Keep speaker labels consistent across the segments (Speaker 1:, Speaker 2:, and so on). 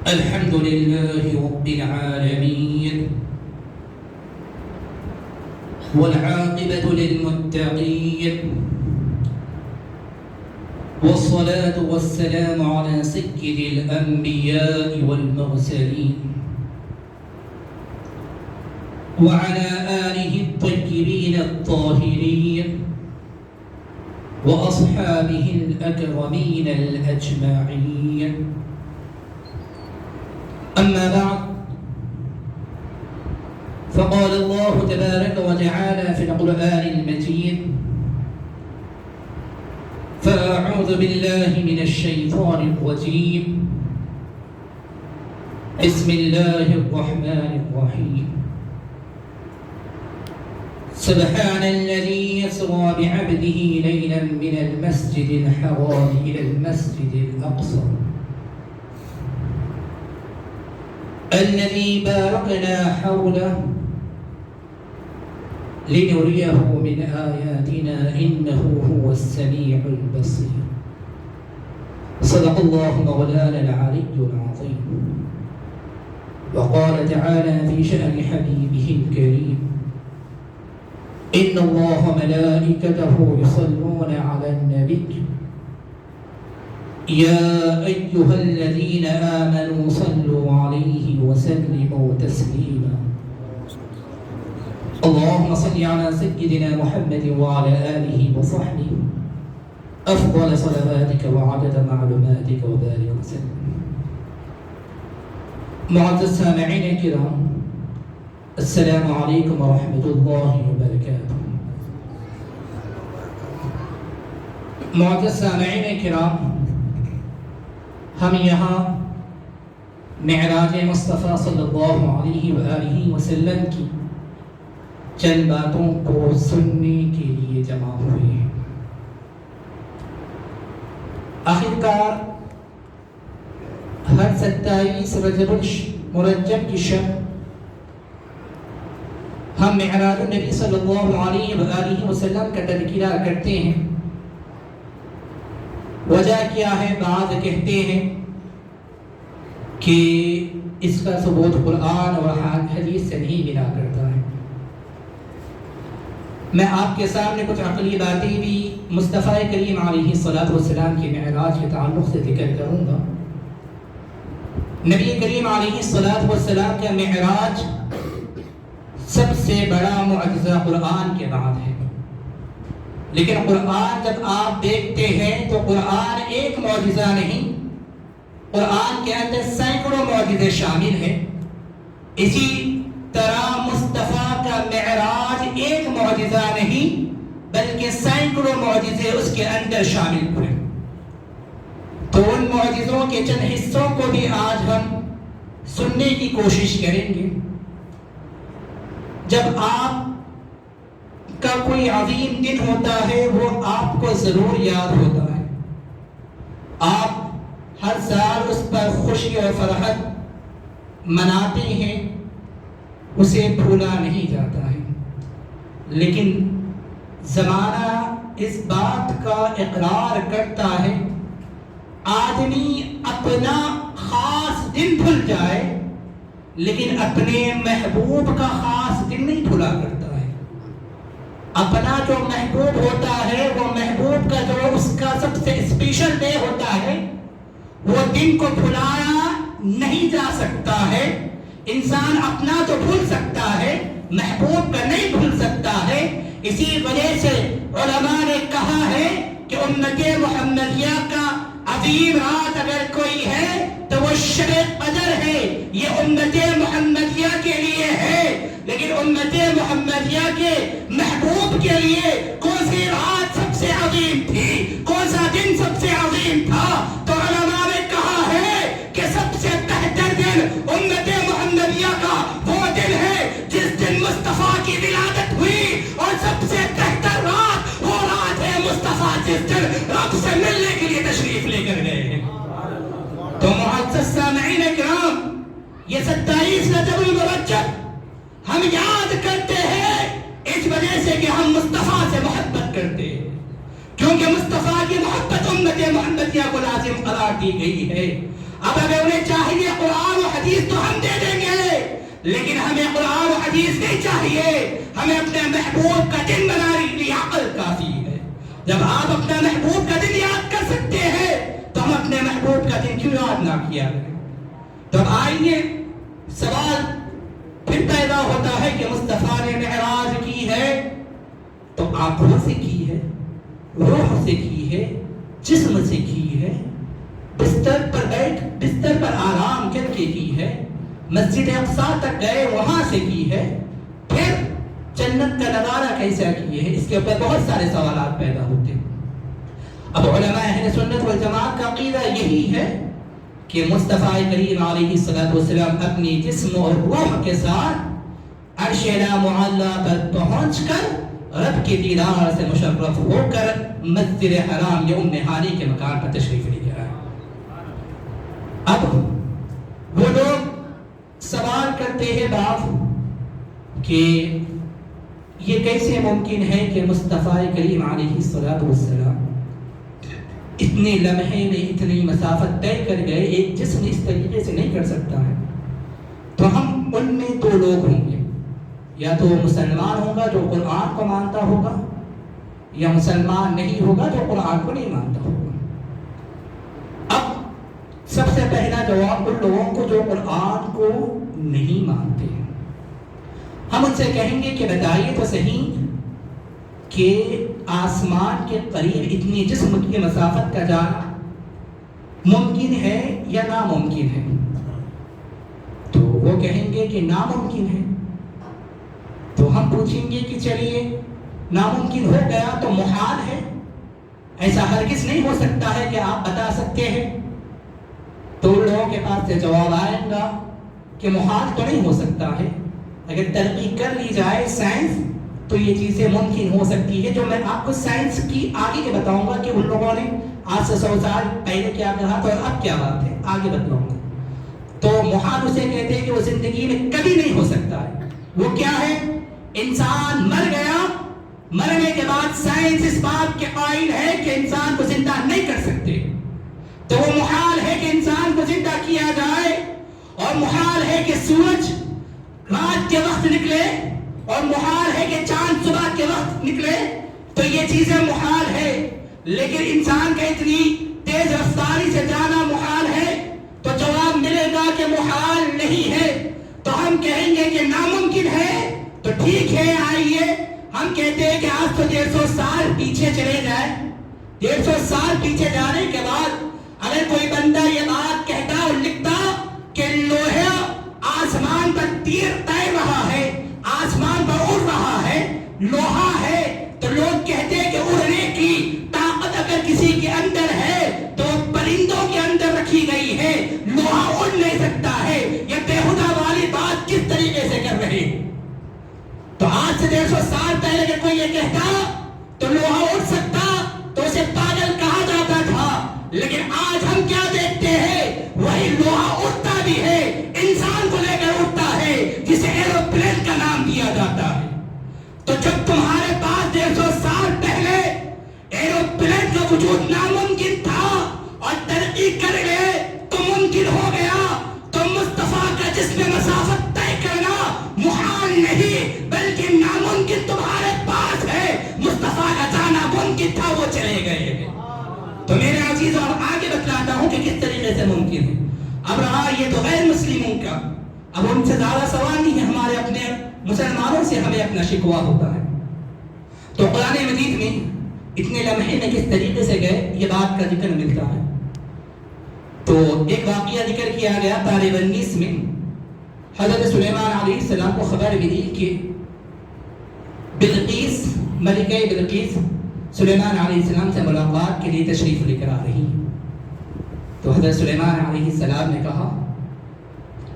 Speaker 1: الحمد لله رب العالمين والعاقبة للمتقين والصلاة والسلام على سيد الأنبياء والمرسلين وعلى آله الطيبين الطاهرين وأصحابه الأكرمين الأجمعين. أما بعد، فقال الله تبارك وتعالى في القرآن المجيد: فأعوذ بالله من الشيطان الرجيم، بسم الله الرحمن الرحيم. سبحان الذي يسرى بعبده ليلا من المسجد الحرام إلى المسجد الأقصى الذي باركنا حوله لنريه من آياتنا إنه هو السميع البصير. صدق الله مولانا العلي العظيم. وقال تعالى في شأن حبيبه الكريم: إن الله ملائكته يصلون على النبي يا أيها الذين آمنوا صلوا عليه وسلموا تسليما. اللهم صل على سيدنا محمد وعلى آله وصحبه أفضل صلواتك وعدد معلوماتك وبارك وسلم. معزز سامعین کرام، السلام علیکم ورحمۃ اللہ وبرکاتہ. معزز سامعین کرام، ہم یہاں معراج مصطفیٰ صلی اللہ علیہ وآلہ وسلم کی چند باتوں کو سننے کے لیے جمع ہوئے ہیں. آخرکار ہر 27 رجب المرجب کی شب ہم معراج النبی صلی اللہ علیہ وآلہ وسلم کا تذکرہ کرتے ہیں. وجہ کیا ہے؟ بعض کہتے ہیں کہ اس کا ثبوت قرآن اور حدیث سے نہیں ملا کرتا ہے. میں آپ کے سامنے کچھ عقلی باتیں بھی مصطفیٰ کریم علیہ الصلوۃ والسلام کے معراج کے تعلق سے ذکر کروں گا. نبی کریم علیہ الصلوۃ والسلام کا معراج سب سے بڑا معجزہ قرآن کے بعد ہے. لیکن قرآن جب آپ دیکھتے ہیں تو قرآن ایک معجزہ نہیں، قرآن کے اندر سینکڑوں معجزے شامل ہیں. اسی طرح مصطفیٰ کا معراج ایک معجزہ نہیں بلکہ سینکڑوں معجزے اس کے اندر شامل ہوئے. تو ان معجزوں کے چند حصوں کو بھی آج ہم سننے کی کوشش کریں گے. جب آپ کا کوئی عظیم دن ہوتا ہے وہ آپ کو ضرور یاد ہوتا ہے. آپ ہر سال اس پر خوشی اور فرحت مناتے ہیں، اسے بھولا نہیں جاتا ہے. لیکن زمانہ اس بات کا اقرار کرتا ہے آدمی اپنا خاص دن بھول جائے لیکن اپنے محبوب کا خاص دن نہیں بھولا کرتا ہے. اپنا جو محبوب ہوتا ہے وہ محبوب کا جو اس کا سب سے اسپیشل ڈے ہوتا ہے وہ دن کو بھلایا نہیں جا سکتا ہے. انسان اپنا تو بھول سکتا ہے، محبوب کا نہیں بھول سکتا ہے. اسی وجہ سے علماء نے کہا ہے کہ امت محمدیہ کا عظیم رات اگر کوئی ہے تو وہ شب قدر ہے. یہ امت محمدیہ کے لیے ہے، لیکن امت محمدیہ کے محبوب کے لیے کون سی رات سب سے عظیم تھی، کون سا دن سب سے عظیم تھا؟ تو علماء نے کہا ہے کہ سب سے بہتر دن امت محمدیہ کا وہ دن ہے جس دن مصطفیٰ کی ولادت ہوئی، اور سب سے بہتر رات وہ رات ہے مصطفیٰ جس دن رب سے ملنے کے لیے تشریف لے کر گئے ہیں. تو معزز سامعین کرام، یہ 27 رجب المرجب ہم یاد کرتے ہیں اس وجہ سے کہ ہم مصطفیٰ سے محبت کرتے ہیں، کیونکہ مصطفیٰ کی محبت امت محمدیہ کو لازم قرار دی گئی ہے. اب اگر انہیں چاہیے قرآن لیکن ہمیں قرآن و حدیث نہیں چاہیے، ہمیں اپنے محبوب کا دن بنانے کے لیے عقل کافی ہے۔ جب آپ اپنا محبوب کا دن یاد کر سکتے ہیں تو ہم اپنے محبوب کا دن کیوں یاد نہ کیا کریں؟ تو اب آئیے، سوال پھر پیدا ہوتا ہے کہ مصطفیٰ نے معراج کی ہے تو آنکھوں سے کی ہے، روح سے کی ہے، جسم سے کی ہے، بستر پر آرام کر کے کی ہے، مسجد اقصیٰ تک گئے وہاں سے کی ہے، پھر جنت کا نظارہ کیسا کیے ہے؟ اس کے اوپر بہت سارے سوالات پیدا ہوتے ہیں۔ اب علماء اہل سنت والجماعت کا عقیدہ یہی ہے کہ مصطفیٰ کریم علیہ الصلوۃ والسلام اپنی جسم اور روح کے ساتھ عرش اعلیٰ معلیٰ پر پہنچ کر رب کے دیدار سے مشرف ہو کر مسجد حرام یا ام ہانی کے مکان پر تشریف لے گیا ہے۔ اب وہ لوگ سوال کرتے ہیں باپ کہ یہ کیسے ممکن ہے کہ مصطفیٰ کریم علیہ الصلوۃ والسلام اتنے لمحے میں اتنی مسافت طے کر گئے، ایک جسم اس طریقے سے نہیں کر سکتا ہے؟ تو ہم ان میں دو لوگ ہوں گے، یا تو مسلمان ہوگا جو قرآن کو مانتا ہوگا، یا مسلمان نہیں ہوگا جو قرآن کو نہیں مانتا ہوگا۔ اب سب سے پہلا جواب ان لوگوں کو جو قرآن کو نہیں مانتے ہیں، ہم ان سے کہیں گے کہ بتائیے تو صحیح کہ آسمان کے قریب اتنی جسم کی مسافت کا جانا ممکن ہے یا ناممکن ہے؟ تو وہ کہیں گے کہ ناممکن ہے۔ تو ہم پوچھیں گے کہ چلیے ناممکن ہو گیا تو محال ہے، ایسا ہرگز نہیں ہو سکتا ہے کہ آپ بتا سکتے ہیں؟ تو لوگوں کے پاس سے جواب آئے گا کہ محال تو نہیں ہو سکتا ہے، اگر ترقی کر لی جائے سائنس تو یہ چیزیں ممکن ہو سکتی ہے۔ جو میں آپ کو سائنس کی آگے کے بتاؤں گا کہ ان لوگوں نے آج سے 100 سال پہلے کیا کہا تھا اور اب کیا بات ہے، آگے بتاؤں گا۔ تو محال اسے کہتے ہیں کہ وہ زندگی میں کبھی نہیں ہو سکتا ہے۔ وہ کیا ہے؟ انسان مر گیا، مرنے کے بعد سائنس اس بات کے قائل ہے کہ انسان کو زندہ نہیں کر سکتے، تو وہ محال ہے کہ انسان کو زندہ کیا جائے، اور محال ہے کہ سورج رات کے وقت نکلے، اور محال ہے کہ چاند صبح کے وقت نکلے، تو یہ چیزیں محال ہے۔ لیکن انسان کا اتنی تیز رفتاری سے جانا محال ہے، تو جواب ملے گا کہ محال نہیں ہے۔ تو ہم کہیں گے کہ ناممکن ہے، تو ٹھیک ہے، آئیے ہم کہتے ہیں کہ آج تو 150 سال پیچھے چلے جائیں۔ 150 سال پیچھے جانے کے بعد اگر کوئی بندہ یہ بات کہتا اور لکھتا کہ لوہا آسمان پر تیر تیر رہا ہے، آسمان پر اڑ رہا ہے، لوہا ہے، تو لوگ کہتے ہیں کہ اڑنے کی طاقت اگر کسی کے اندر ہے تو پرندوں کے اندر رکھی گئی ہے، لوہا اڑ نہیں سکتا ہے۔ یہ بےہودہ والی بات کس طریقے سے کر رہے؟ تو آج سے 150 سال پہلے اگر کوئی یہ کہتا تو لوہا اڑ سکتا تو اسے پاگل کہا جاتا تھا، لیکن آج ہم کیا دیکھتے ہیں؟ وہی لوہا اڑتا بھی ہے، انسان کو لے کر اڑتا ہے، جسے ایروپلین کا نام دیا جاتا ہے۔ تو جب تمہارے پاس 150 سال پہلے ایروپلین کا وجود ناممکن تھا اور ترقی کر گئے تو ممکن ہو گیا، تو مصطفیٰ کا جسم مسافت طے کرنا محال نہیں بلکہ ناممکن تمہارے پاس ہے۔ مصطفیٰ کا جانا ممکن تھا، وہ چلے گئے۔ تو میرے عزیزوں اب آگے بتلاتا ہوں کہ کس طریقے سے ممکن ہے۔ اب رہا یہ تو غیر مسلموں کا، اب ان سے زیادہ سوال نہیں ہے، ہمارے اپنے مسلمانوں سے ہمیں اپنا شکوہ ہوتا ہے۔ تو قرآن مجید میں اتنے لمحے میں کس طریقے سے گئے یہ بات کا ذکر ملتا ہے۔ تو ایک واقعہ ذکر کیا گیا پارے 19 میں، حضرت سلیمان علیہ السلام کو خبر ملی کہ بلقیس، ملکہ بلقیس سلیمان علیہ السلام سے ملاقات کے لیے تشریف لے کر آ رہی ہیں۔ تو حضرت سلیمان علیہ السلام نے کہا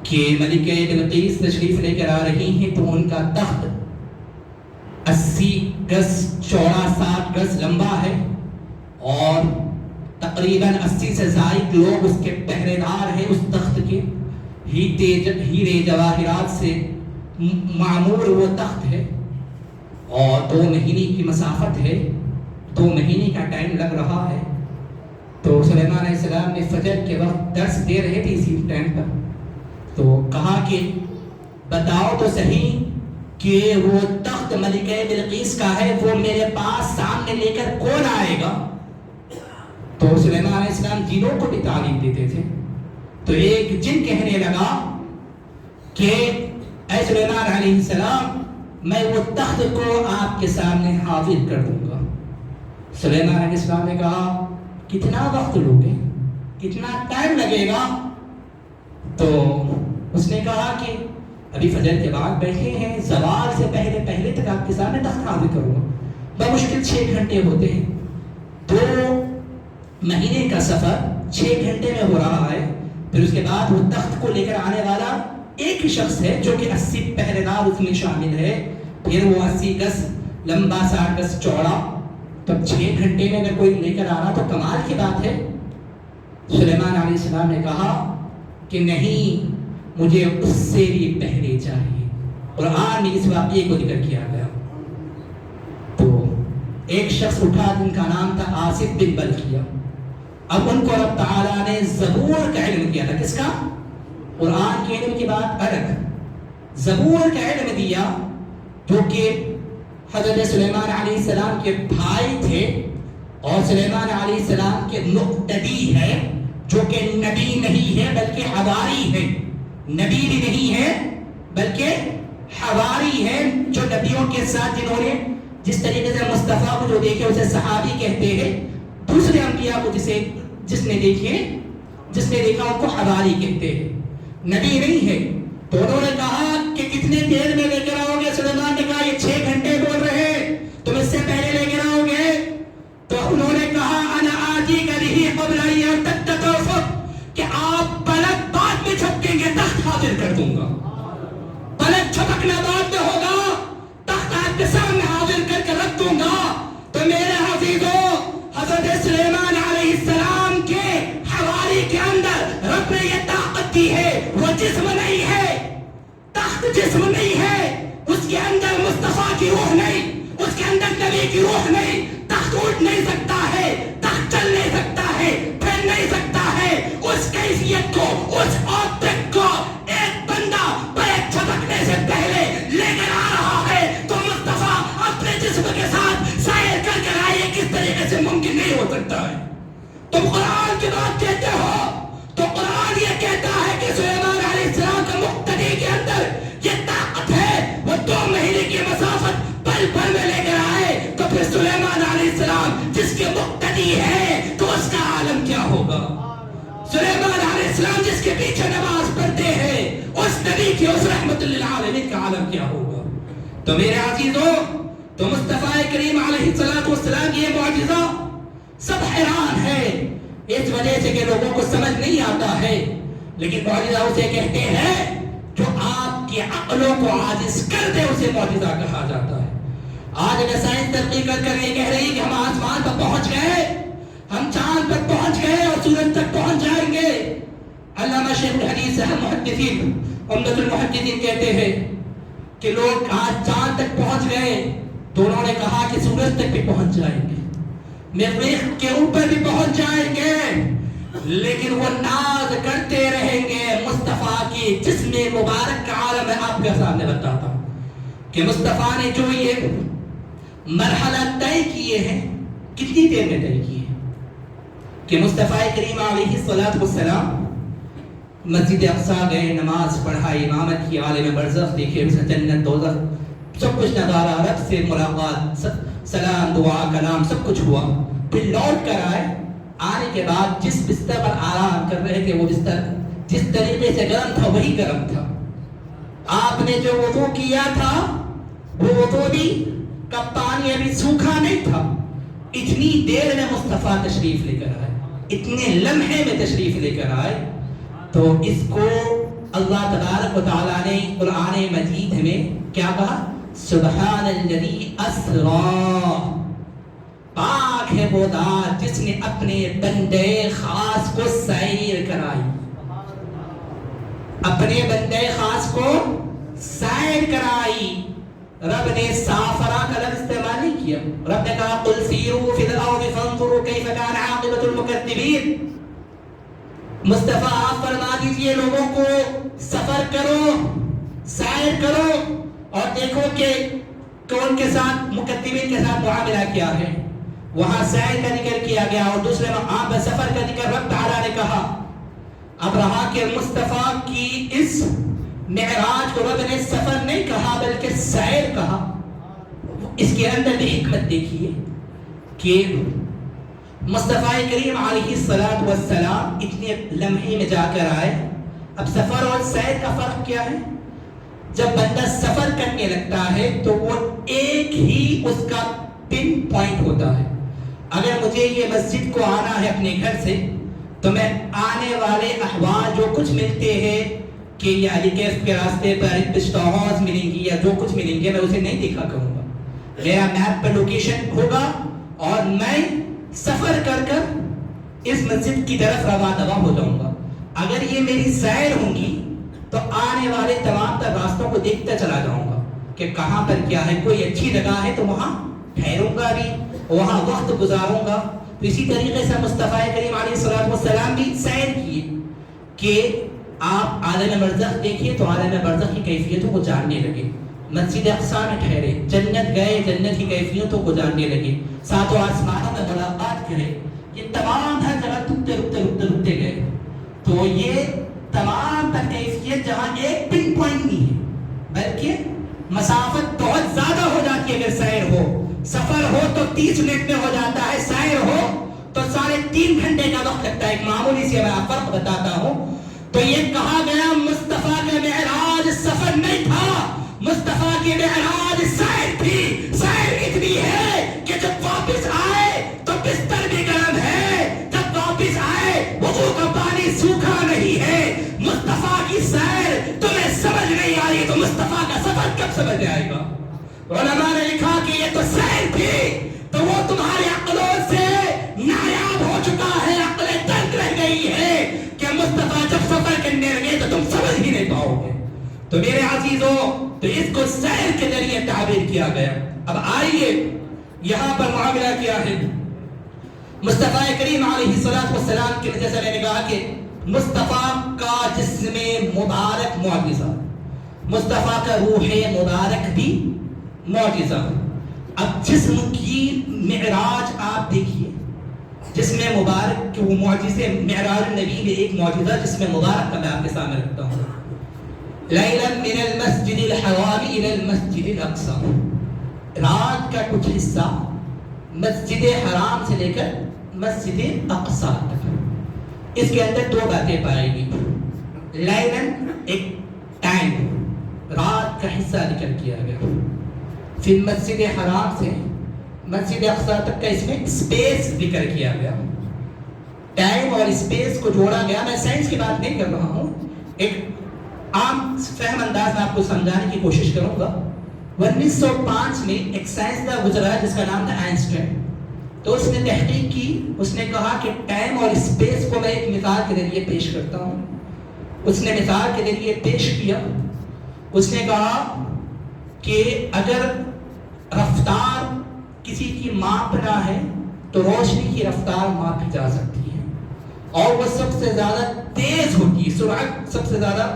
Speaker 1: کہ ملکہ بلقیس تشریف لے کر آ رہی ہیں تو ان کا تخت 80 گز چوڑا، 60 گز لمبا ہے، اور تقریباً 80 سے زائد لوگ اس کے پہرے دار ہیں۔ اس تخت کے ہیرے جواہرات سے معمور وہ تخت ہے، اور 2 مہینے کی مسافت ہے، 2 مہینے کا ٹائم لگ رہا ہے۔ تو سلیمان علیہ السلام نے فجر کے وقت درس دے رہے تھے اسی ٹائم پر، تو کہا کہ بتاؤ تو صحیح کہ وہ تخت ملکہ بلقیس کا ہے، وہ میرے پاس سامنے لے کر کون آئے گا؟ تو سلیمان علیہ السلام جنوں کو بھی تعلیم دیتے تھے. تو ایک جن کہنے لگا کہ اے سلیمان علیہ السلام، میں وہ تخت کو آپ کے سامنے حاضر کر دوں گا. سلیمان علیہ السلام نے کہا کتنا وقت لوگے، کتنا ٹائم لگے گا؟ تو اس نے کہا کہ ابھی فجر کے بعد بیٹھے ہیں، زوال سے پہلے پہلے تک آپ کے سامنے تخت حاضر کروں گا. بمشکل 6 گھنٹے ہوتے ہیں. 2 مہینے کا سفر 6 گھنٹے میں ہو رہا ہے. پھر اس کے بعد وہ تخت کو لے کر آنے والا ایک ہی شخص ہے جو کہ 80 پہرے دار اس میں شامل ہے. پھر وہ 80 گز لمبا 60 گز چوڑا. تو 6 گھنٹے میں اگر کوئی لے کر آ رہا تو کمال کی بات ہے. سلیمان علیہ السلام نے کہا کہ نہیں، مجھے اس سے بھی پہلے چاہیے. قرآن میں اس واقعے کو ذکر کیا گیا. تو ایک شخص اٹھا جن کا نام تھا آصف بن بلقیہ. اب ان کو رب تعالیٰ نے زبور کا علم دیا تھا. کس کا؟ قرآن کے علم کی بات الگ. زبور کا علم دیا جو کہ حضرت سلیمان علیہ السلام کے بھائی تھے اور سلیمان علیہ السلام کے مقتدی ہے، جو کہ نبی نہیں ہے بلکہ حواری ہے. نبی بھی نہیں ہے بلکہ حواری ہے، جو نبیوں کے ساتھ جنہوں نے جس طریقے سے مصطفیٰ کو جو دیکھے اسے صحابی کہتے ہیں، دوسرے انبیاء کو جس نے دیکھا ان کو حواری کہتے ہیں. نبی نہیں ہے. تو انہوں نے کہا کہ کتنے دیر میں لے کر آؤ گے؟ سلیمان نے کہا یہ 6 گھنٹے بول رہے ہیں، تم اس سے پہلے لے کر آؤ گے؟ تو انہوں نے کہا انا آجی کا نہیں قبل ان یرتد طرفک، کہ آپ پلک بعد میں جھپکیں گے تخت حاضر کر دوں گا. پلک جھپکنا بعد میں ہوگا، تخت آپ کے سامنے حاضر کر کے رکھ دوں گا. تو میرے عزیزو، حضرت سلیمان علیہ السلام کے حواری کے اندر رب نے یہ طاقت دی ہے. وہ جسم نہیں ہے، تخت جسم نہیں ہے، اس کے اندر مصطفیٰ کی روح نہیں، اس کے اندر نبی کی روح نہیں. تخت اٹھ نہیں سکتا ہے، تخت چل نہیں سکتا ہے، پھر نہیں سکتا ہے. اس کیفیت کو، اس آبجیکٹ کو ایک بندہ پلک جھپکنے سے پہلے لے کر آ رہا ہے. تو مصطفیٰ اپنے جسم کے ساتھ سیر کر کے آئے، کس طریقے سے ممکن نہیں ہو سکتا ہے. تم قرآن کی بات کہتے ہو تو قرآن یہ کہتا ہے کہ سلیمان علیہ السلام کے مقتدی کے اندر یہ طاقت ہے. وہ 2 مہینے کی مسافت پل پل میں لے کر آئے. تو پھر سلیمان علیہ السلام جس کے مقتدی ہے تو اس کا عالم کیا ہوگا؟ سلیمان علیہ السلام جس کے پیچھے نماز پڑھتے ہیں، اس نبی کی، اس رحمت للعالمین کا عالم کیا ہوگا؟ تو میرے عزیزوں، تو مصطفیٰ کریم علیہ السلام کی یہ معجزہ سب حیران ہے اس وجہ سے کہ لوگوں کو سمجھ نہیں آتا ہے. لیکن معجزہ اسے کہتے ہیں جو آپ کی عقلوں کو عاجز کر دے، اسے معجزہ کہا جاتا ہے. آج اگر سائنس ترقی کر یہ کہہ رہی ہے کہ ہم آسمان پر پہنچ گئے، ہم چاند پر پہنچ گئے اور سورج تک پہنچ جائیں گے. علامہ شیخ الحدیث صاحب محدثین عمدۃ المحدثین کہتے ہیں کہ لوگ آج چاند تک پہنچ گئے تو انہوں نے کہا کہ سورج تک بھی پہنچ جائیں گے، مریخ کے اوپر بھی پہنچ جائیں گے، لیکن وہ ناز کرتے رہیں گے. مصطفیٰ کی جسم مبارک کا عالم میں آپ کے سامنے بتاتا ہوں کہ مصطفیٰ نے جو یہ مرحلہ طے کیے ہیں، کتنی دیر میں طے کیے ہیں کہ مصطفیٰ کریم علیہ السلام مسجد اقصیٰ گئے، نماز پڑھائی، امامت کی، عالم برزخ دیکھے، جنت دوزخ سب کچھ نظارہ، رب سے ملاقات، سلام، دعا، کلام سب کچھ ہوا. پھر لوٹ کر آنے کے بعد جس بستر پر آرام کر رہے تھے وہ بستر جس طریقے سے گرم تھا وہی گرم تھا. آپ نے جو وضو کیا تھا وہ وضو بھی کا پانی ابھی سوکھا نہیں تھا. اتنی دیر میں مصطفیٰ تشریف لے کر آئے، اتنے لمحے میں تشریف لے کر آئے. تو اس کو اللہ تبارک و تعالیٰ نے قرآن مجید میں کیا کہا؟ سبحان الذی اسریٰ، پاک ہے وہ ذات جس نے اپنے بندے خاص کو سیر کرائی. اپنے بندے خاص کو سیر کرائی. رب نے سافرہ کا لفظ استعمال نہیں کیا. رب نے کہا قل سیروا فی الارض فانظروا کیف کان عاقبۃ المکذبین. مصطفیٰ آپ فرما دیجئے لوگوں کو سفر کرو، سائر کرو اور دیکھو کہ کون کے ساتھ مقدمین کے ساتھ معاملہ کیا ہے. وہاں سائر کا ذکر کیا گیا اور دوسرے مقام پر سفر کا ذکر رب تعالیٰ نے کہا. اب رہا کہ مصطفیٰ کی اس معراج کو رب نے سفر نہیں کہا بلکہ سائر کہا. اس کے اندر بھی حکمت دیکھیے کہ مصطفیٰ کریم علیہ السلام اتنے لمحے میں جا کر آئے. اب سفر اور سیر کا فرق کیا ہے؟ جب بندہ سفر کرنے لگتا ہے تو وہ ایک ہی اس کا پن پوائنٹ ہوتا ہے. اگر مجھے یہ مسجد کو آنا ہے اپنے گھر سے تو میں آنے والے احوال جو کچھ ملتے ہیں کہ یہ علی کیف کے راستے پر پسٹ ہاؤس ملیں گی یا جو کچھ ملیں گے میں اسے نہیں دیکھا کروں گا. میرا میپ پر لوکیشن ہوگا اور میں سفر کر کر اس مسجد کی طرف رواں دواں ہو جاؤں گا. اگر یہ میری سیر ہوں گی تو آنے والے تمام تر راستوں کو دیکھتا چلا جاؤں گا کہ کہاں پر کیا ہے. کوئی اچھی جگہ ہے تو وہاں ٹھہروں گا بھی, وہاں وقت گزاروں گا. تو اسی طریقے سے مصطفیٰ کریم علیہ السلام بھی سیر کیے کہ آپ عالم برزخ دیکھیے تو عالم برزخ کی کیفیتوں کو جاننے لگے. مسجد اقصیٰ میں ٹھہرے, جنت گئے, جنت کی کیفیتوں کو جاننے لگے, ساتوں آسمانوں میں ملاقات کرے. یہ تمام ہر جگہ رکتے گئے. تو یہ تمام تر کیفیت جہاں ایک پن پوائنٹ نہیں ہے بلکہ مسافت بہت زیادہ ہو جاتی ہے. اگر سیر ہو, سفر ہو تو 30 منٹ میں ہو جاتا ہے, سیر ہو تو 3.5 گھنٹے کا وقت لگتا ہے. ایک معمولی سی میں فرق بتاتا ہوں. تو یہ کہا گیا مصطفیٰ کا معراج سفر نہیں تھا, مصطفیٰ کی معراج سیر تھی. سیر اتنی ہے کہ جب واپس آئے تو بستر بھی گرم ہے, جب واپس آئے وضو کا پانی سوکھا نہیں ہے. مصطفیٰ کی سیر تمہیں سمجھ نہیں آ رہی تو مصطفیٰ کا سفر کب سمجھ آئے گا؟ علماء نے لکھا کہ یہ تو سیر تھی تو وہ تمہاری عقلوں سے نایاب ہو چکا ہے, عقلیں تنگ رہ گئی ہے کہ مصطفیٰ جب سفر کرنے لگے تو تم سمجھ ہی نہیں پاؤ گے. تو میرے عزیزوں, تو اس کو سیر کے ذریعے تعبیر کیا گیا. اب آئیے یہاں پر معاملہ کیا ہے. مصطفیٰ کریم علیہ السلام کی وجہ سے میں نے کہا کہ مصطفیٰ کا جسم مبارک معجزہ, مصطفیٰ کا روح مبارک بھی معجزہ. اب جسم کی معراج آپ دیکھیے, جسم مبارک کہ وہ معجزے, معراج نبی میں ایک معجزہ جسم مبارک کا میں آپ کے سامنے رکھتا ہوں. لیلا من المسجد الحرام الى المسجد الاقصى, رات کا کچھ حصہ مسجد حرام سے لے کر مسجد اقصیٰ تک. اس کے اندر 2 باتیں پائے گی. لیلن ایک ٹائم, رات کا حصہ ذکر کیا گیا. پھر مسجد حرام سے مسجد اقصیٰ تک کا اس میں اسپیس ذکر کیا گیا. ٹائم اور اسپیس کو جوڑا گیا. میں سائنس کی بات نہیں کر رہا ہوں, ایک عام فہم انداز میں آپ کو سمجھانے کی کوشش کروں گا. 1905 میں ایک سائنسداں گزرا جس کا نام تھا آئنسٹائن. تو اس نے تحقیق کی, اس نے کہا کہ ٹائم اور اسپیس کو میں ایک مثال کے ذریعے پیش کرتا ہوں. اس نے مثال کے ذریعے پیش کیا. اس نے کہا کہ اگر رفتار کسی کی ماپنا ہے تو روشنی کی رفتار ماپی جا سکتی ہے اور وہ سب سے زیادہ تیز ہوتی ہے. سرعت سب سے زیادہ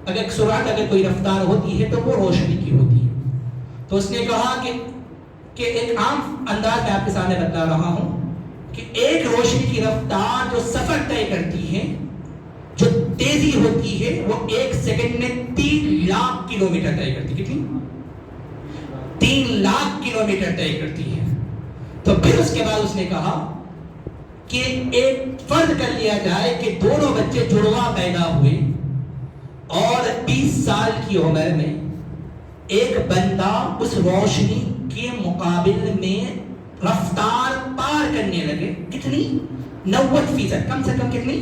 Speaker 1: اگر کوئی رفتار ہوتی ہے تو وہ روشنی کی ہوتی ہے. تو اس نے کہا کہ ایک عام انداز میں آپ کے سامنے بتا رہا ہوں کہ ایک روشنی کی رفتار جو سفر طے کرتی ہے, جو تیزی ہوتی ہے, وہ 1 سیکنڈ میں 3 لاکھ کلومیٹر طے کرتی ہے. کتنی؟ 3 لاکھ کلومیٹر طے کرتی ہے. تو پھر اس کے بعد اس نے کہا کہ ایک فرض کر لیا جائے کہ دونوں بچے جڑواں پیدا ہوئے اور 20 سال کی عمر میں ایک بندہ اس روشنی کے مقابل میں رفتار پار کرنے لگے. کتنی؟ 90%. کم سے کم کتنی؟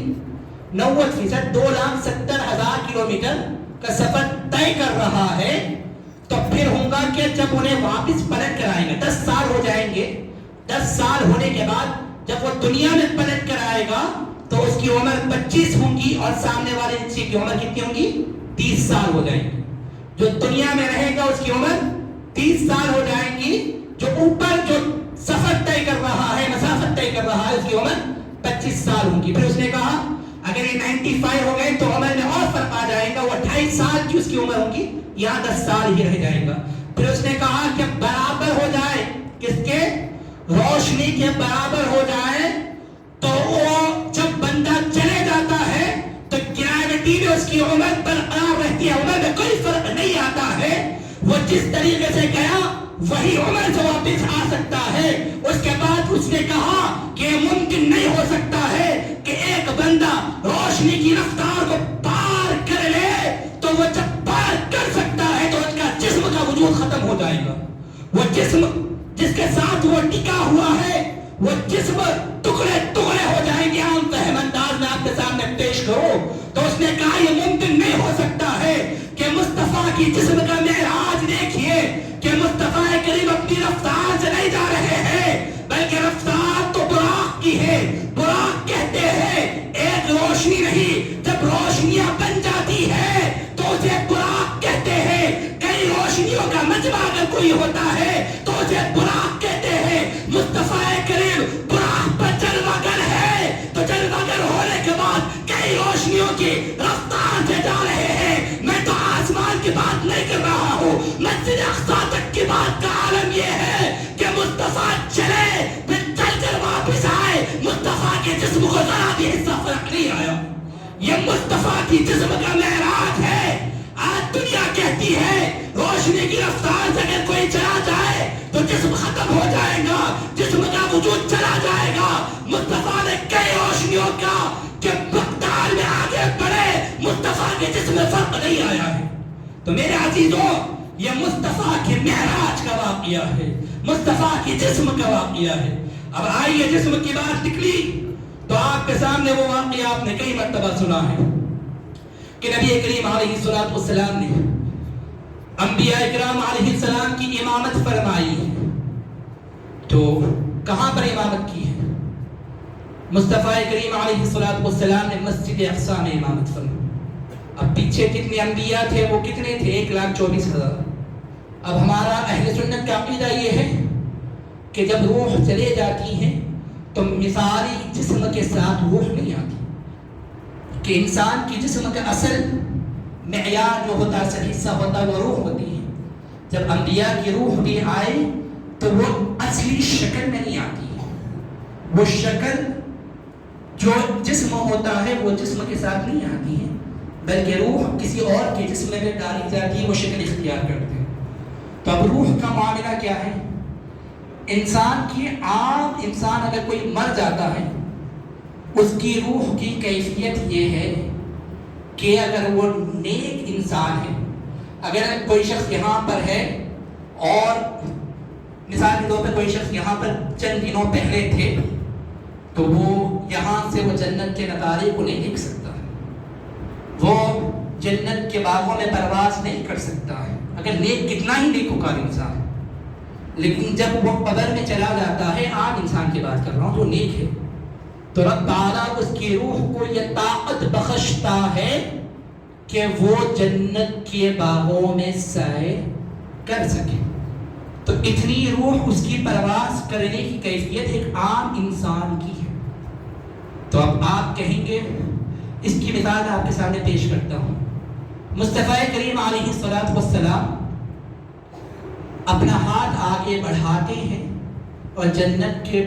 Speaker 1: 90%. 2,70,000 کلومیٹر کا سفر طے کر رہا ہے. تو پھر ہوگا کہ جب انہیں واپس پلٹ کر آئیں گے, 10 سال ہو جائیں گے. 10 سال ہونے کے بعد جب وہ دنیا میں پلٹ کر آئے گا تو اس کی عمر 25 ہوں گی اور سامنے والے انسان کی عمر کتنی ہوں گی؟ 30 سال ہو جائیں گی. جو دنیا میں رہے گا اس کی عمر 30 سال ہو جائیں گی. جو اوپر جو سفر طے کر رہا ہے, مسافت طے کر رہا ہے, اس کی عمر 25 سال ہوں گی. پھر اس نے کہا اگر یہ 95 ہو گئے تو عمر میں اور فرق آ جائے گا، وہ 28 سال کی اس کی عمر ہوگی، یہاں 10 سال ہی رہ جائے گا۔ پھر اس نے کہا کہ برابر ہو جائے، کس کے؟ روشنی کے برابر ہو جائے، تو وہ جب بندہ چلے جاتا ہے تو گریوٹی میں اس کی عمر برقرار رہتی ہے، عمر میں کوئی فرق نہیں آتا ہے۔ وہ جس طریقے سے گیا وہی عمر سے واپس آ سکتا ہے۔ اس کے بعد اس نے کہا کہ ممکن نہیں ہو سکتا ہے کہ ایک بندہ روشنی کی رفتار کو پار کر لے، تو وہ جب پار کر سکتا ہے تو اس کا جسم کا وجود ختم ہو جائے گا۔ وہ جسم جس کے ساتھ وہ ٹکا ہوا ہے وہ جسم ٹکڑے ٹکڑے ہو جائیں گے۔ عام فہم انداز میں آپ کے سامنے پیش کرو تو اس نے کہا یہ ممکن نہیں ہو سکتا ہے کہ مصطفیٰ کی جسم کا معراج دیکھیے کہ مصطفیٰ کریم اپنی رفتار سے نہیں جا رہے ہیں، بلکہ رفتار تو براق کی ہے۔ براق کہتے ہیں ایک روشنی نہیں، جب روشنیاں بن جاتی ہے تو اسے براق کہتے ہیں۔ کئی روشنیوں کا مجمع اگر کوئی ہوتا ہے تو اسے براق کہتے ہیں۔ مصطفیٰ کریم براق پر جلوہ گر ہے، تو جلوہ گر ہونے کے بعد کئی روشنیوں کی رفتار سے جا رہے ہیں۔ میں تو آسمان کی بات نہیں کر رہا ہوں، مسجد اقصی تک کی بات کا عالم یہ ہے کہ مصطفیٰ چلے پھر چل کر واپس آئے، مصطفیٰ کے جسم کو ذرا بھی حصہ فرق نہیں آیا۔ یہ مصطفیٰ کی جسم کا معراج ہے۔ آج دنیا کہتی ہے روشنی کی رفتار سے اگر کوئی چلا جائے تو جسم ختم ہو جائے گا، جسم کا وجود چلا جائے گا۔ مصطفیٰ نے کئی روشنیوں کا کہ مقدار میں آگے بڑھے، مصطفیٰ کے جسم میں فرق نہیں آیا ہے۔ تو میرے عزیزوں، یہ مصطفیٰ کے معراج کا واقعہ ہے، مصطفیٰ کی جسم کا واقعہ ہے۔ اب آئیے جسم کی بات نکلی تو آپ کے سامنے وہ واقعہ آپ نے کئی مرتبہ سنا ہے کہ نبی کریم علیہ السلام نے انبیاء اکرام علیہ السلام کی امامت فرمائی ہے۔ تو کہاں پر امامت کی ہے؟ مصطفیٰ کریم علیہ السلام نے مسجد اقصی میں امامت فرمائی۔ اب پیچھے کتنے انبیاء تھے؟ وہ کتنے تھے؟ 1,24,000۔ اب ہمارا اہل سنت کا عقیدہ یہ ہے کہ جب روح چلے جاتی ہے تو مثالی جسم کے ساتھ روح نہیں آتی، کہ انسان کی جسم کا اصل معیار جو ہوتا ہے، اصل حصہ ہوتا ہے، وہ روح ہوتی ہے۔ جب انبیاء کی روح بھی آئے تو وہ اصلی شکل میں نہیں آتی ہے، وہ شکل جو جسم ہوتا ہے وہ جسم کے ساتھ نہیں آتی ہے، بلکہ روح کسی اور کے جسم میں ڈالی جاتی ہے، وہ شکل اختیار کرتے ہیں۔ تو اب روح کا معاملہ کیا ہے؟ انسان کی عام انسان اگر کوئی مر جاتا ہے، اس کی روح کی کیفیت یہ ہے کہ اگر وہ نیک انسان ہے، اگر کوئی شخص یہاں پر ہے اور مثال کے طور پہ کوئی شخص یہاں پر چند دنوں پہلے تھے تو وہ یہاں سے وہ جنت کے نظارے کو نہیں دیکھ سکتا ہے، وہ جنت کے باغوں میں پرواز نہیں کر سکتا ہے، اگر نیک کتنا ہی نیکوکار انسان ہے۔ لیکن جب وہ قبر میں چلا جاتا ہے، عام انسان کی بات کر رہا ہوں جو نیک ہے، تو رب تعالیٰ اس کی روح کو یہ طاقت بخشتا ہے کہ وہ جنت کے باغوں میں سیر کر سکے۔ تو اتنی روح اس کی پرواز کرنے کی کیفیت ایک عام انسان کی ہے۔ تو اب آپ کہیں گے، اس کی مثال آپ کے سامنے پیش کرتا ہوں۔ مصطفیٰ کریم علیہ السلام اپنا ہاتھ آگے بڑھاتے ہیں اور جنت کے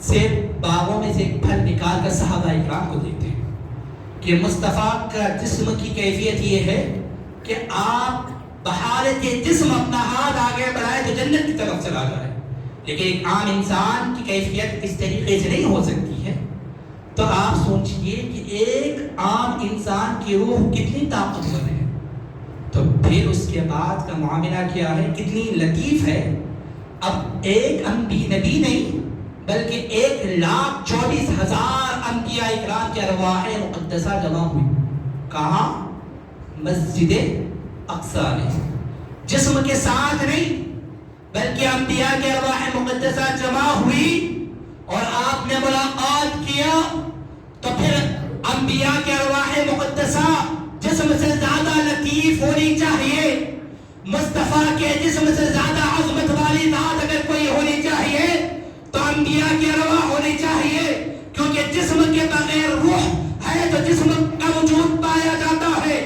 Speaker 1: سے باغوں میں سے ایک پھل نکال کر صحابہ اکرام کو دیتے ہیں کہ مصطفیٰ کا جسم کی کیفیت یہ ہے کہ آپ بحالت جسم اپنا ہاتھ آگے بڑھائے تو جنت کی طرف چلا جائے، لیکن ایک عام انسان کی کیفیت اس طریقے سے نہیں ہو سکتی ہے۔ تو آپ سوچئے کہ ایک عام انسان کی روح کتنی طاقتور ہے، تو پھر اس کے بعد کا معاملہ کیا ہے، کتنی لطیف ہے۔ اب ایک نبی نہیں بلکہ 1,24,000 انبیاء اکرام کی ارواح مقدسہ جمع ہوئی۔ کہاں؟ مسجد اقصی میں، جسم کے ساتھ نہیں بلکہ انبیاء کی ارواح مقدسہ جمع ہوئی اور آپ نے ملاقات کیا۔ تو پھر انبیاء کی ارواح مقدسہ جسم سے زیادہ لطیف ہونی چاہیے، مصطفیٰ کے جسم سے زیادہ عظمت والی ذات اگر کوئی ہونی چاہیے تو انبیاء کی ارواح ہونی چاہیے، کیونکہ جسم کے بغیر روح ہے تو جسم کا وجود پایا جاتا ہے.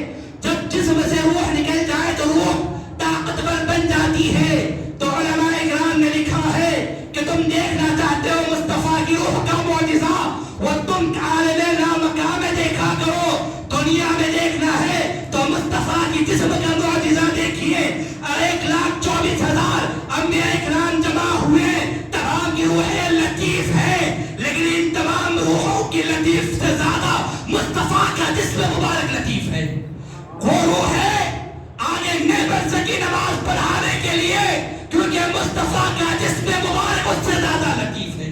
Speaker 1: جب جسم سے روح نکل جائے تو روح طاقتور بن جاتی ہے. تو علماء اکرام نے لکھا ہے کہ تم دیکھنا چاہتے ہو مصطفیٰ کی روح کا معجزہ، وہ تم عالم لامکان میں دیکھا کرو. دنیا میں دیکھنا ہے تو مصطفیٰ کی جسم کا معجزہ دیکھیے. 1,24,000 انبیاء اکرام جمع ہوئے، تمام کی روحیں لطیف ہے، لیکن ان تمام روحوں کی لطیف سے زیادہ مصطفیٰ کا جسم مبارک لطیف ہے. وہ روح ہے آگے نیبر کی نماز پڑھانے کے لیے، کیونکہ مصطفیٰ کا جسم مبارک اس سے زیادہ لطیف ہے،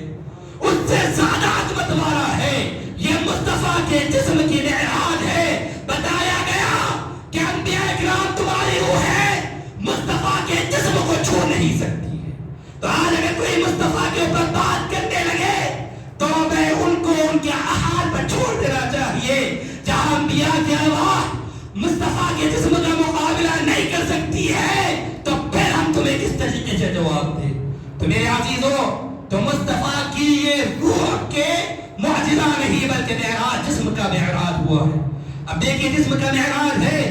Speaker 1: اس سے زیادہ عظمت والا ہے. یہ مصطفیٰ کے جسم کی معراج ہے. بتایا گیا کہ انبیاء اکرام تمہاری روح ہے، مصطفیٰ کے جسم کو چھو نہیں سکتی ہے. تو آج اگر کوئی مصطفیٰ کے اوپر بات کرنے لگے تو میں ان کو ان کے احال پر چھوڑ دینا چاہیے. جہاں انبیاء کی ارواح مصطفیٰ کے جسم کا مقابلہ نہیں کر سکتی ہے تو پھر ہم تمہیں کس طریقے سے جواب دیں. تو میرے عزیزوں، تو مصطفیٰ کی یہ روح کے معجزہ نہیں بلکہ معراج، جسم کا معراج ہوا ہے. اب دیکھیے جسم کا معراج ہے،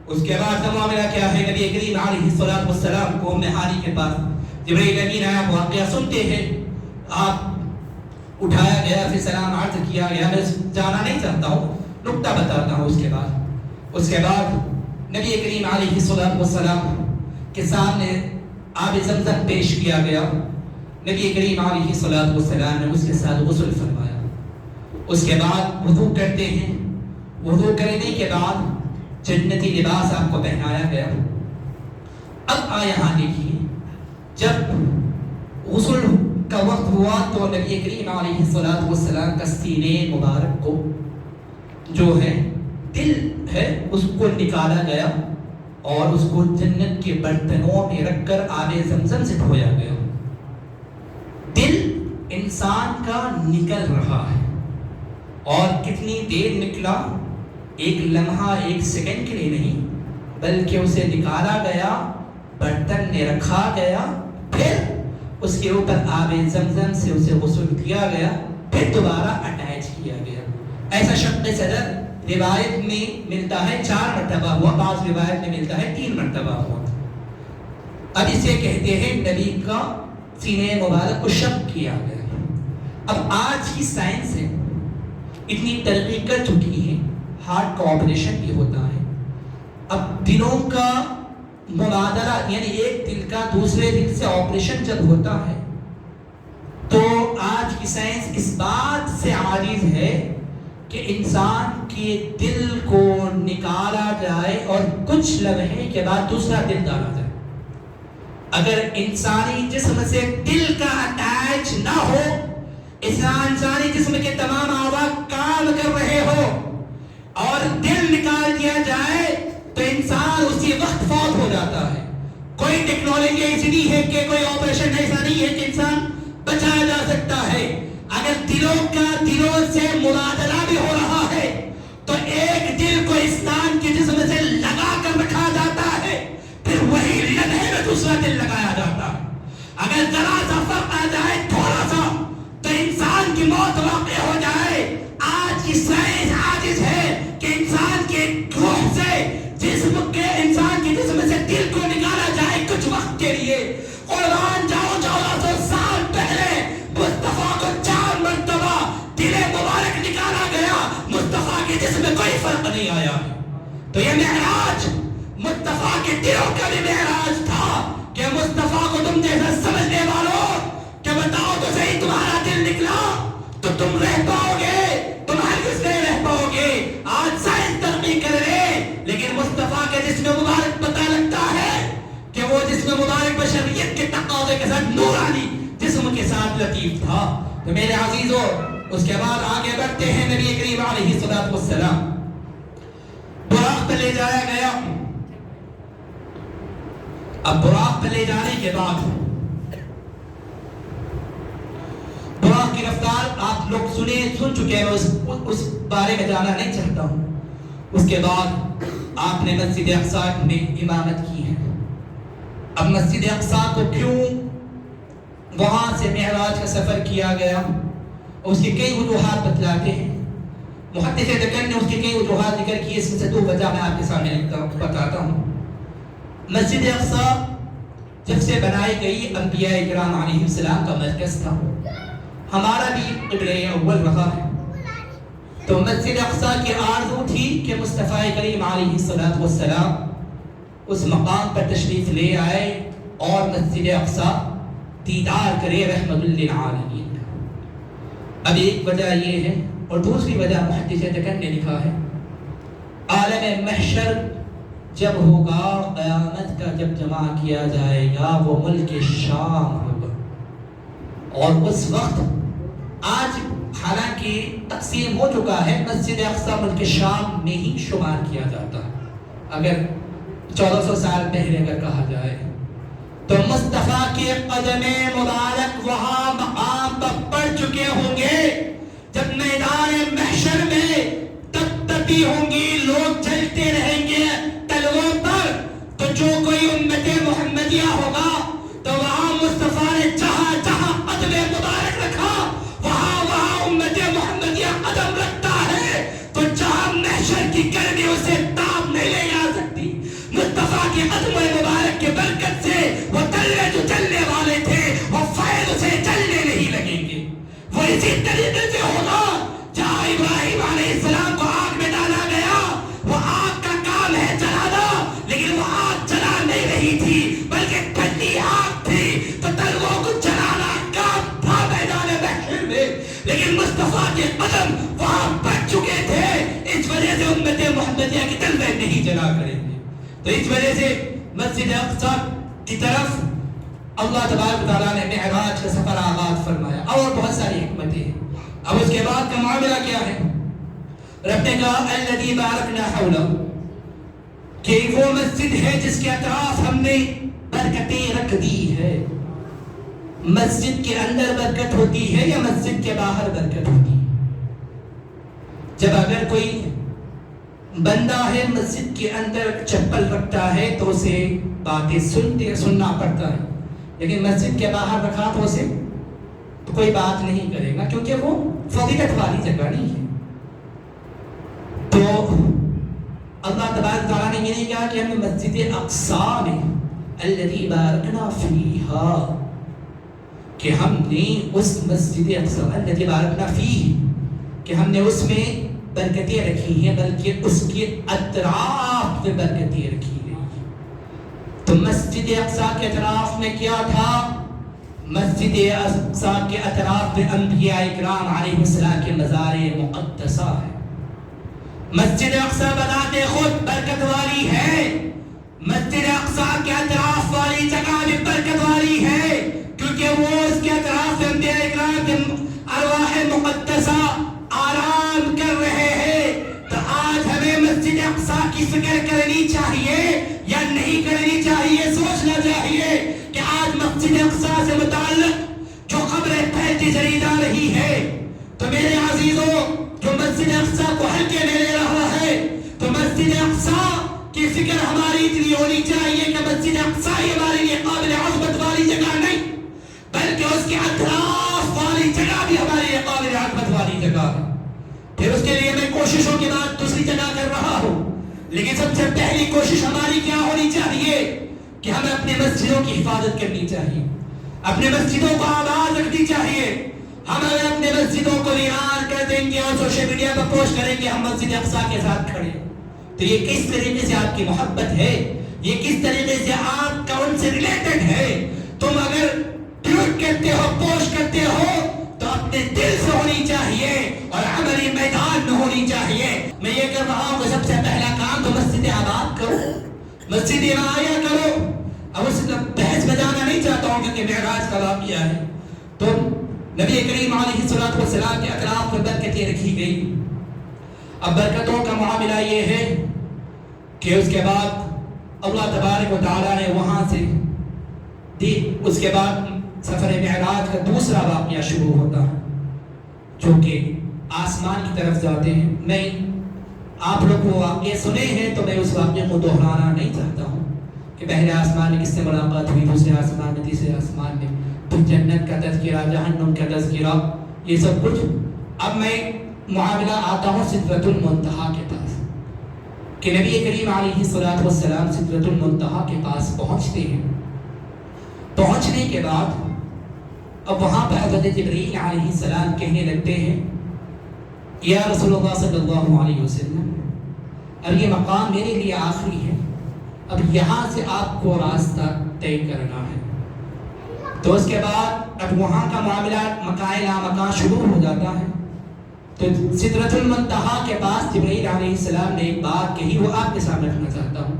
Speaker 1: اس کے بعد کا معاملہ کیا ہے. نبی کریم علیہ الصلوۃ والسلام کو ام ہانی کے پاس جبرائیل امین آیا. واقعہ سنتے ہیں، آپ اٹھایا گیا، پھر سلام عرض کیا گیا. میں جانا نہیں چاہتا ہوں، نقطہ بتاتا ہوں. اس کے بعد نبی کریم علیہ الصلوۃ والسلام کے سامنے آب زمزم پیش کیا گیا. نبی کریم علیہ الصلوۃ والسلام نے اس کے ساتھ غسل فرمایا. اس کے بعد وضو کرتے ہیں. وضو کرنے کے بعد جنتی لباس آپ کو پہنایا گیا. اب یہاں دیکھیے، جب غسل کا وقت ہوا تو نبی کریم علیہ الصلوۃ والسلام کا سینے مبارک کو جو ہے دل ہے اس کو نکالا گیا اور اس کو جنت کے برتنوں میں رکھ کر آب زمزم سے دھویا گیا. دل انسان کا نکل رہا ہے، اور کتنی دیر نکلا؟ ایک لمحہ، ایک سیکنڈ کے لیے نہیں، بلکہ اسے نکالا گیا، برتن میں رکھا گیا، پھر اس کے اوپر آب زمزم سے اسے غسل کیا گیا، پھر دوبارہ اٹیچ کیا گیا. ایسا شق صدر روایت میں ملتا ہے 4 مرتبہ ہوا، بعض روایت میں ملتا ہے 3 مرتبہ ہوا. اب اسے کہتے ہیں نبی کا سینے مبارک کو شق کیا گیا. اب آج کی سائنس ہے اتنی ترقی کر چکی ہے، ہارٹ کا آپریشن بھی ہوتا ہے. اب دلوں کا مبادلہ، یعنی ایک دل کا دوسرے دل سے آپریشن جب ہوتا ہے تو آج کی سائنس اس بات سے عاجز ہے کہ انسان کے دل کو نکالا جائے اور کچھ لمحے کے بعد دوسرا دل ڈالا جائے. اگر انسانی جسم سے دل کا اٹیچ نہ ہو، انسانی جسم کے تمام اعضاء کام کر رہے ہو اور دل نکال دیا جائے تو انسان اسی وقت فوت ہو جاتا ہے. کوئی ٹیکنالوجی ایسی نہیں ہے کہ کوئی آپریشن ایسا نہیں ہے کہ انسان بچایا جا سکتا ہے. اگر دلوں کا دلوں سے مبادلہ بھی ہو رہا ہے تو ایک دل کو انسان کے جسم سے لگا کر رکھا جاتا ہے، پھر وہی لمحے میں دوسرا دل لگایا جاتا ہے. اگر ذرا سا فرق آ جائے تھوڑا سا تو انسان کی موت واقع ہو جائے. آج کی سائنس عاجز ہے کہ انسان کے روح سے انسان کے جسم سے دل کو نکالا جائے کچھ وقت کے لیے. قربان جاؤ 1400 سال پہلے مصطفیٰ کو 4 مرتبہ دل مبارک نکالا گیا، مصطفیٰ کے جسم میں کوئی فرق نہیں آیا. تو یہ معراج مصطفیٰ کے دلوں کا بھی معراج تھا کہ مصطفیٰ کو تم جیسا سمجھنے والوں کہ بتاؤ تو صحیح، تمہارا دل نکلا تو تم رہ پاؤ گے؟ تم ہرگز نہیں رہ پاؤ گے. آج سائنس ترقی کر رہے لیکن مصطفیٰ کے جسم مبارک پتہ لگتا ہے کہ وہ جسم مبارک بشریت کے تقاضے کے ساتھ نورانی جسم کے ساتھ لطیف تھا. تو میرے عزیزوں، اس کے بعد آگے بڑھتے ہیں. نبی کریم علیہ الصلوۃ والسلام براق پہ لے جایا گیا. اب براق پہ لے جانے کے بعد براق کی رفتار آپ لوگ سن چکے ہیں، اس بارے میں جانا نہیں چاہتا ہوں. اس کے بعد آپ نے مسجد اقصی میں امامت کی ہے. اب مسجد اقصی کو کیوں وہاں سے معراج کا سفر کیا گیا، اس کی کئی وجوہات بتلاتے ہیں. محدث دکن نے اس کی کئی وجوہات ذکر کی، اس میں سے 2 وجہ میں آپ کے سامنے بتاتا ہوں۔ مسجد اقصیٰ جب سے بنائی گئی انبیاء کرام علیہ السلام کا مرکز تھا، ہمارا بھی قبلہ اول رہا ہے۔ تو مسجد اقصیٰ کی آرزو تھی کہ مصطفیٰ کریم علیہ السلام اس مقام پر تشریف لے آئے اور مسجد اقصیٰ دیدار کرے رحمت للعالمین۔ اب ایک وجہ یہ ہے، اور دوسری وجہ محدث دکن نے لکھا ہے، عالم محشر جب ہوگا، قیامت کا جب جمع کیا جائے گا، وہ ملک شام ہوگا، اور اس وقت آج حالانکہ تقسیم ہو چکا ہے، مسجد اقصیٰ ملک شام میں ہی شمار کیا جاتا ہے۔ اگر 1400 سال پہلے اگر کہا جائے تو مصطفیٰ کے قدم مبارک وہاں مقام پر پڑ چکے ہوں گے جب میدان محشر میں تپتی ہوں گی، لوگ جلتے رہیں گے تلووں پر، تو جو کوئی امت محمدیہ ہوگا تو وہاں مصطفیٰ نے جہاں جہاں قدم مبارک رکھا وہاں وہاں امت محمدیہ قدم رکھتا ہے، تو جہاں محشر کی گرمی اسے تاب نہیں لے جا سکتی۔ مصطفیٰ کے قدم مبارک کے برکت سے وہ تلے جو چلنے والے تھے وہ فیض اسے چلنے نہیں لگیں گے۔ وہ اسی طریقے سے ہوگا جہاں ابراہیم علیہ السلام کو آگ میں ڈالا گیا، وہ آگ کا کام ہے جلانا، لیکن وہ آگ جلا نہیں رہی تھی بلکہ ٹھنڈی آگ تھی، تو تلووں کو جلانا کام تھا میدان محشر میں، لیکن مصطفیٰ کے قدم وہاں بچ چکے تھے، اس وجہ سے امت محمدیہ کی تلوے نہیں جلا کریں گے۔ تو اس وجہ سے مسجد اقصیٰ کی طرف اللہ تبارک تعالیٰ نے معراج کا سفر آغاز فرمایا، اور بہت ساری حکمتیں ہیں۔ اب اس کے بعد کا معاملہ کیا ہے؟ رب نے کہا الذی بارکنا حولہ، کہ وہ مسجد ہے جس کے اطراف ہم نے برکتیں رکھ دی ہے۔ مسجد کے اندر برکت ہوتی ہے یا مسجد کے باہر برکت ہوتی ہے؟ جب اگر کوئی بندہ ہے مسجد کے اندر چپل رکھتا ہے تو اسے باتیں سننا پڑتا ہے، لیکن مسجد کے باہر رکھا تو اسے تو کوئی بات نہیں کرے گا، کیونکہ وہ فضیلت والی جگہ نہیں ہے۔ تو اللہ تبارک تعالیٰ نے یہ نہیں کہا کہ ہم مسجد اقصیٰ میں الذی بارکنا فیہا، کہ ہم نے اس مسجد اقصیٰ الذی بارکنا فیہ، کہ ہم نے اس میں برکتیں رکھی ہیں، بلکہ اس کے اطراف میں برکتیں رکھی گئی ہیں۔ تو مسجد اقصیٰ کے اطراف میں کیا تھا؟ مسجد اقصیٰ کے اطراف میں انبیاء اکرام علیہ السلام کے مزار مقدسہ ہے۔ مسجد اقصیٰ بناتے خود برکت والی ہے، مسجد اقصیٰ کے اطراف والی جگہ بھی برکت والی ہے، کیونکہ وہ اس کے اطراف انبیاء اکرام کے ارواح مقدسہ آرام کر رہے ہیں۔ تو آج ہمیں مسجد اقصیٰ کی فکر کرنی چاہیے یا نہیں کرنی چاہیے، سوچنا چاہیے کہ آج مسجد اقصیٰ سے متعلق جو خبریں پھیلتی چلی جا رہی ہے، تو میرے عزیزوں جو مسجد اقصیٰ کو ہلکے میں لے رہا ہے، تو مسجد اقصیٰ کی فکر ہماری اتنی ہونی چاہیے کہ مسجد اقصیٰ ہی ہمارے لیے قابل عظمت والی جگہ نہیں، بلکہ اس کے اطراف والی جگہ بھی ہمارے لیے قابل عظمت والی جگہ ہے۔ پھر اس کے لیے میں کوششوں کے بعد دوسری جگہ کر رہا ہوں، لیکن سب سے پہلی کوشش ہماری کیا ہونی چاہیے کہ ہمیں اپنے مسجدوں کی حفاظت کرنی چاہیے، اپنے مسجدوں کو آباد رکھنی چاہیے۔ ہم اگر اپنے مسجدوں کو ویران کر دیں گے اور سوشل میڈیا پر پوسٹ کریں گے ہم مسجد اقصیٰ کے ساتھ کھڑے، تو یہ کس طریقے سے آپ کی محبت ہے، یہ کس طریقے سے آپ کا ان سے ریلیٹڈ ہے؟ تم اگر ٹویٹ کرتے ہو، پوسٹ کرتے ہو، تو اپنے دل سے ہونی چاہیے اور عملی میدان میں ہونی چاہیے۔ میں یہ کر رہا ہوں کہ سب سے پہلا کام تو مسجد آباد کرو، مسجد آیا کرو۔ اب اس بحث میں جانا نہیں چاہتا ہوں کیونکہ معراج کا واقعہ ہے۔ تو نبی کریم علیہ السلام کے اطراف میں برکتیں رکھی گئی۔ اب برکتوں کا معاملہ یہ ہے کہ اس کے بعد اللہ تبارک و تعالیٰ نے وہاں سے دی، اس کے بعد سفر معراج کا دوسرا واقعہ شروع ہوتا ہے جو کہ آسمان کی طرف جاتے ہیں۔ میں آپ لوگ وہ واقعے سنے ہیں تو میں اس واقعے کو دہرانا نہیں چاہتا ہوں کہ پہلے آسمان میں کس سے ملاقات ہوئی، دوسرے آسمان میں، تیسرے آسمان میں، پھر جنت کا تذکرہ، جہنم کا تذکرہ، یہ سب کچھ۔ اب میں معاملہ آتا ہوں سدرۃ المنتہا کے پاس کہ نبی کریم علیہ الصلوۃ والسلام سدرۃ المنتہا کے پاس پہنچتے ہیں. پہنچنے کے بعد اب وہاں پر حضرت جبرائیل علیہ السلام کہنے لگتے ہیں یا رسول اللہ صلی اللہ علیہ وسلم اب یہ مقام میرے لیے آخری ہے, اب یہاں سے آپ کو راستہ طے کرنا ہے. تو اس کے بعد اب وہاں کا معاملہ مکان لامکان شروع ہو جاتا ہے. تو سدرۃ المنتہا کے پاس جبرائیل علیہ السلام نے ایک بات کہی, وہ آپ کے سامنے رکھنا چاہتا ہوں.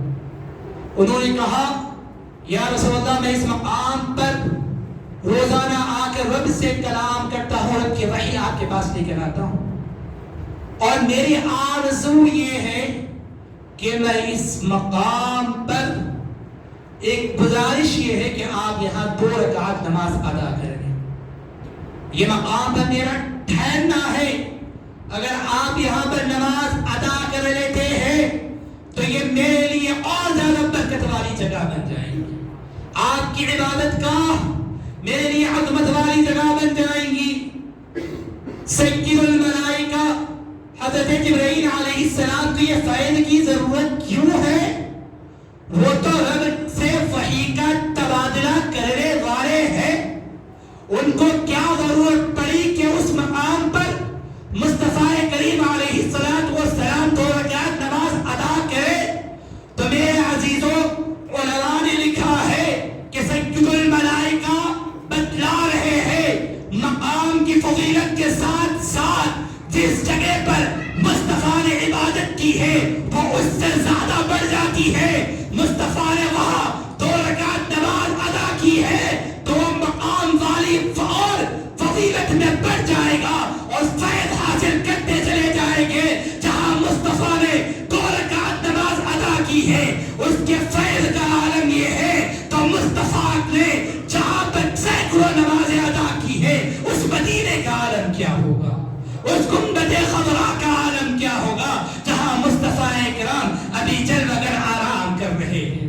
Speaker 1: انہوں نے کہا یا رسول اللہ میں اس مقام پر روزانہ آ کر رب سے کلام کرتا ہوں, رب کی وحی آپ کے پاس لے کر آتا ہوں, اور میری آرزو یہ ہے کہ میں اس مقام پر ایک گزارش یہ ہے کہ آپ یہاں 2 رکعت نماز ادا کریں. یہ مقام پر میرا ٹھہرنا ہے, اگر آپ یہاں پر نماز ادا کر لیتے ہیں تو یہ میرے لیے اور زیادہ برکت والی جگہ بن جائیں گی, آپ کی عبادت گاہ میرے لیے عظمت والی جگہ بن جائیں گی. سید الملائکہ حضرت جبرائیل علیہ السلام کو یہ فیض کی ضرورت کیوں ہے؟ وہ تو رب سے وحی کا تبادلہ کرنے والے ہیں, ان کو کیا ضرورت پڑی کہ اس مقام پر مصطفیٰ کریم علیہ السلام 2 رکعت نماز ادا کرے. تو میرے عزیزوں علماء نے لکھا ہے کہ سید الملائکہ بتلا رہے ہیں مقام کی فضیلت کے ساتھ ساتھ جس جگہ پر مصطفیٰ نے عبادت کی ہے وہ اس سے زیادہ بڑھ جاتی ہے. مصطفیٰ نے وہاں 2 رکعت نماز ادا کی ہے تو وہ مقام والی اور فضیلت میں بڑھ جائے گا اور فیض حاصل کرتے چلے جائیں گے. جہاں مصطفیٰ نے 2 رکعت نماز ادا کی ہے اس کے فیض کا عالم یہ ہے, تو مصطفیٰ نے جہاں پر سینکڑوں نمازیں ادا کی ہے اس مدینے کا عالم کیا ہوگا, اس گنبد خضرا کا عالم کیا ہوگا جہاں مصطفیٰ کرام ابھی چل مگر آرام کر رہے ہیں.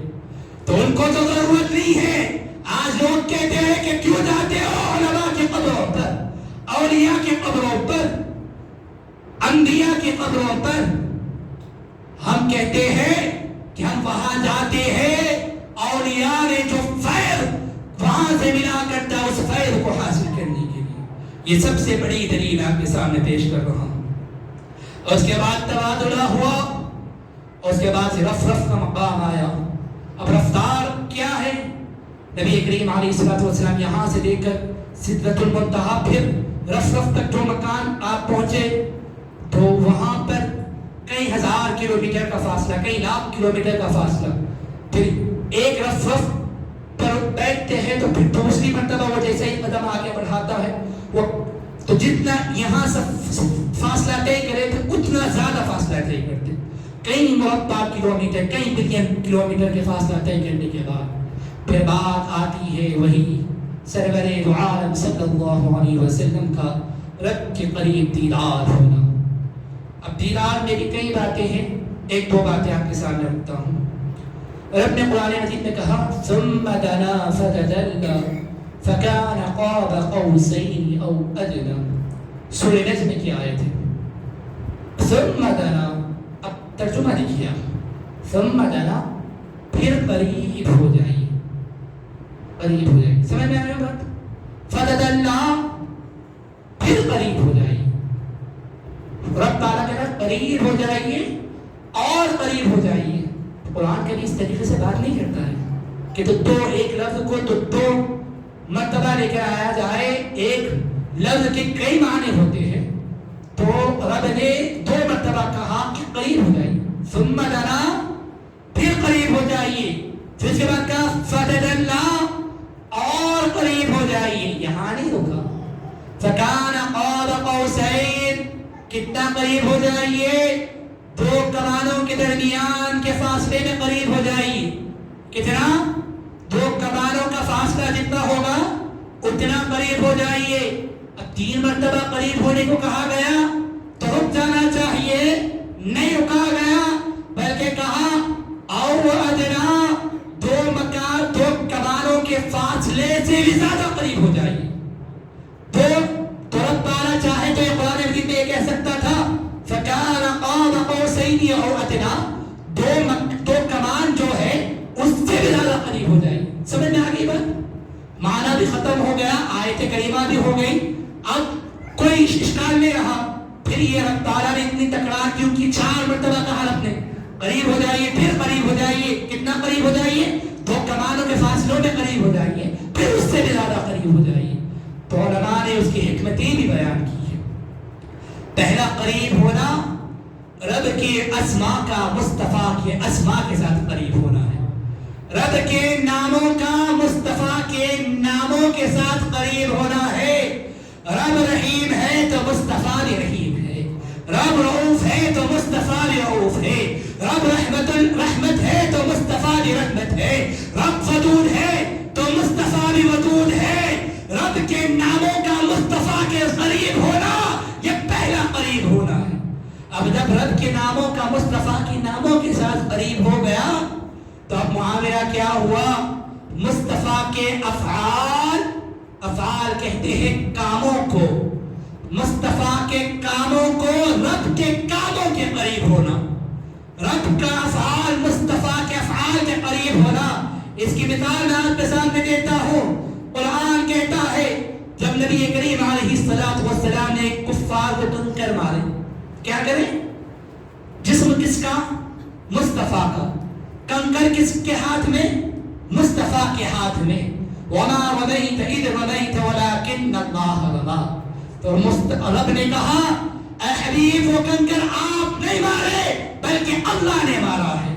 Speaker 1: تو ان کو تو ضرورت نہیں ہے. آج لوگ کہتے ہیں کہ کیوں جاتے ہو علماء کی قبروں پر, اولیاء کی قبروں پر, انبیاء کی قبروں پر. ہم کہتے ہیں کہ ہم وہاں جاتے ہیں اولیاء نے جو فیض وہاں سے ملا کرتا اس فیض کو حاصل کرنے کے لیے. یہ سب سے بڑی دلیل آپ کے سامنے پیش کر رہا ہوں. اور اس کے بعد تبادلہ ہوا, اور اس کے بعد سے رف کا مقام آیا. اب رفتار کیا ہے؟ نبی کریم علیہ الصلوۃ والسلام یہاں سے لے کر سدرۃ المنتہا پھر رف تک جو مکان آپ پہنچے تو وہاں پر کئی ہزار کلومیٹر کا فاصلہ, کئی لاکھ کلومیٹر کا فاصلہ. پھر ایک رف پر بیٹھتے ہیں تو پھر دوسری مرتبہ وہ جیسے ہی قدم آگے بڑھاتا ہے وہ تو جتنا یہاں سے فاصلہ طے کرے تھے اتنا زیادہ فاصلہ طے کرتے, کئی مربع کلومیٹر, کئی بلین کلومیٹر کے فاصلہ طے کرنے کے بعد پھر بات آتی ہے وہی سرور دو عالم صلی اللہ علیہ وسلم کا رب کے قریب دیدار ہونا. اب دیدار میں بھی کئی باتیں ہیں, 1-2 باتیں آپ کے سامنے رکھتا ہوں. رب نے قرآن مجید میں کہا ثم دنا فتدلى فكان قاب قوسين او ادنى. سورہ نجم کی آیت ہے. ثم دنا, اب ترجمہ دیکھیے, ثم دنا پھر قریب ہو جائیے, قریب ہو جائیے. سمجھ میں آ رہی ہے بات؟ فتدلى پھر قریب ہو جائیے. رب تعالیٰ کہتا ہے قریب ہو جائیے اور قریب ہو جائیے. قرآن کبھی اس طریقے سے بات نہیں کرتا ہے کہ تو ایک لفظ کو تو 2 مرتبہ لے کر آیا جائے. ایک لفظ کے کئی معنی ہوتے ہیں, تو رب نے 2 مرتبہ کہا کہ قریب ہو جائیے. ثم دنا پھر قریب ہو جائیے, پھر اس کے بعد کہا فتدلى اور قریب ہو جائیے. یہاں نہیں رکا. فکان قاب قوسین, کتنا قریب ہو جائیے؟ 2 کمانوں کے درمیان کے فاصلے میں قریب ہو جائیے. کتنا؟ 2 کمانوں کا فاصلہ جتنا ہوگا اتنا قریب ہو جائیے. اب 3 مرتبہ قریب ہونے کو کہا گیا تو رک جانا چاہیے, نہیں رکا گیا بلکہ کہا او ادنا, 2 کمانوں کے فاصلے سے بھی زیادہ قریب ہو جائیے. تو رب تعالیٰ چاہے تو قرآن مجید میں یہ کہہ سکتا تھا قریب ہو جائیے. سمجھ میں آ گئی بات؟ معنی بھی ختم ہو گیا, آیت کریمہ بھی ہو گئی, اب کوئی اشکال نہیں رہا. پھر یہ رب تعالیٰ نے اتنی تکرار کیوں کی؟ 4 مرتبہ کہا رب نے قریب ہو جائیے, پھر قریب ہو جائیے. کتنا قریب ہو جائیے؟ 2 کمانوں کے فاصلوں میں قریب ہو جائیے, پھر اس سے بھی زیادہ قریب ہو جائیے. تو علماء نے اس کی حکمتیں بھی بیان کی ہے. پہلا قریب ہونا رب کے اسماء کا, مصطفیٰ کے اسماء کے ساتھ قریب ہونا ہے. رب کے ناموں کا مصطفیٰ کے ناموں کے ساتھ قریب ہونا ہے. رب رحیم ہے تو مصطفیٰ بھی رحیم ہے. رب رؤوف ہے تو مصطفیٰ بھی رؤوف ہے. رب رحمت ہے تو مصطفیٰ بھی رحمت ہے. رب ودود ہے تو مصطفیٰ بھی ودود ہے. رب کے ناموں کا مصطفیٰ کے قریب ہونا یہ پہلا قریب ہونا ہے. اب جب رب کے ناموں کا مصطفیٰ کے ناموں کے ساتھ قریب ہو گیا تو اب معاملہ کیا ہوا؟ مصطفیٰ کے افعال کہتے ہیں کاموں کو, مصطفیٰ کے کاموں کو رب کے کاموں کے قریب ہونا. رب کا افعال مصطفیٰ کے افعال کے قریب ہونا. اس کی مثال میں آپ کے سامنے دیتا ہوں. قرآن کہتا ہے جب نبی کریم علیہ السلام نے کفار کو کنکر مارے, کیا کریں؟ جسم کس کا؟ مصطفیٰ کا. کنکر کس کے ہاتھ میں؟ مصطفیٰ کے ہاتھ میں. وَمَا رَمَيْتَ إِذْ رَمَيْتَ وَلَكِنَّ اللَّهَ رَمَىٰ. تو رب نے کہا اے حبیب وہ کنکر آپ نہیں مارے بلکہ اللہ نے مارا ہے.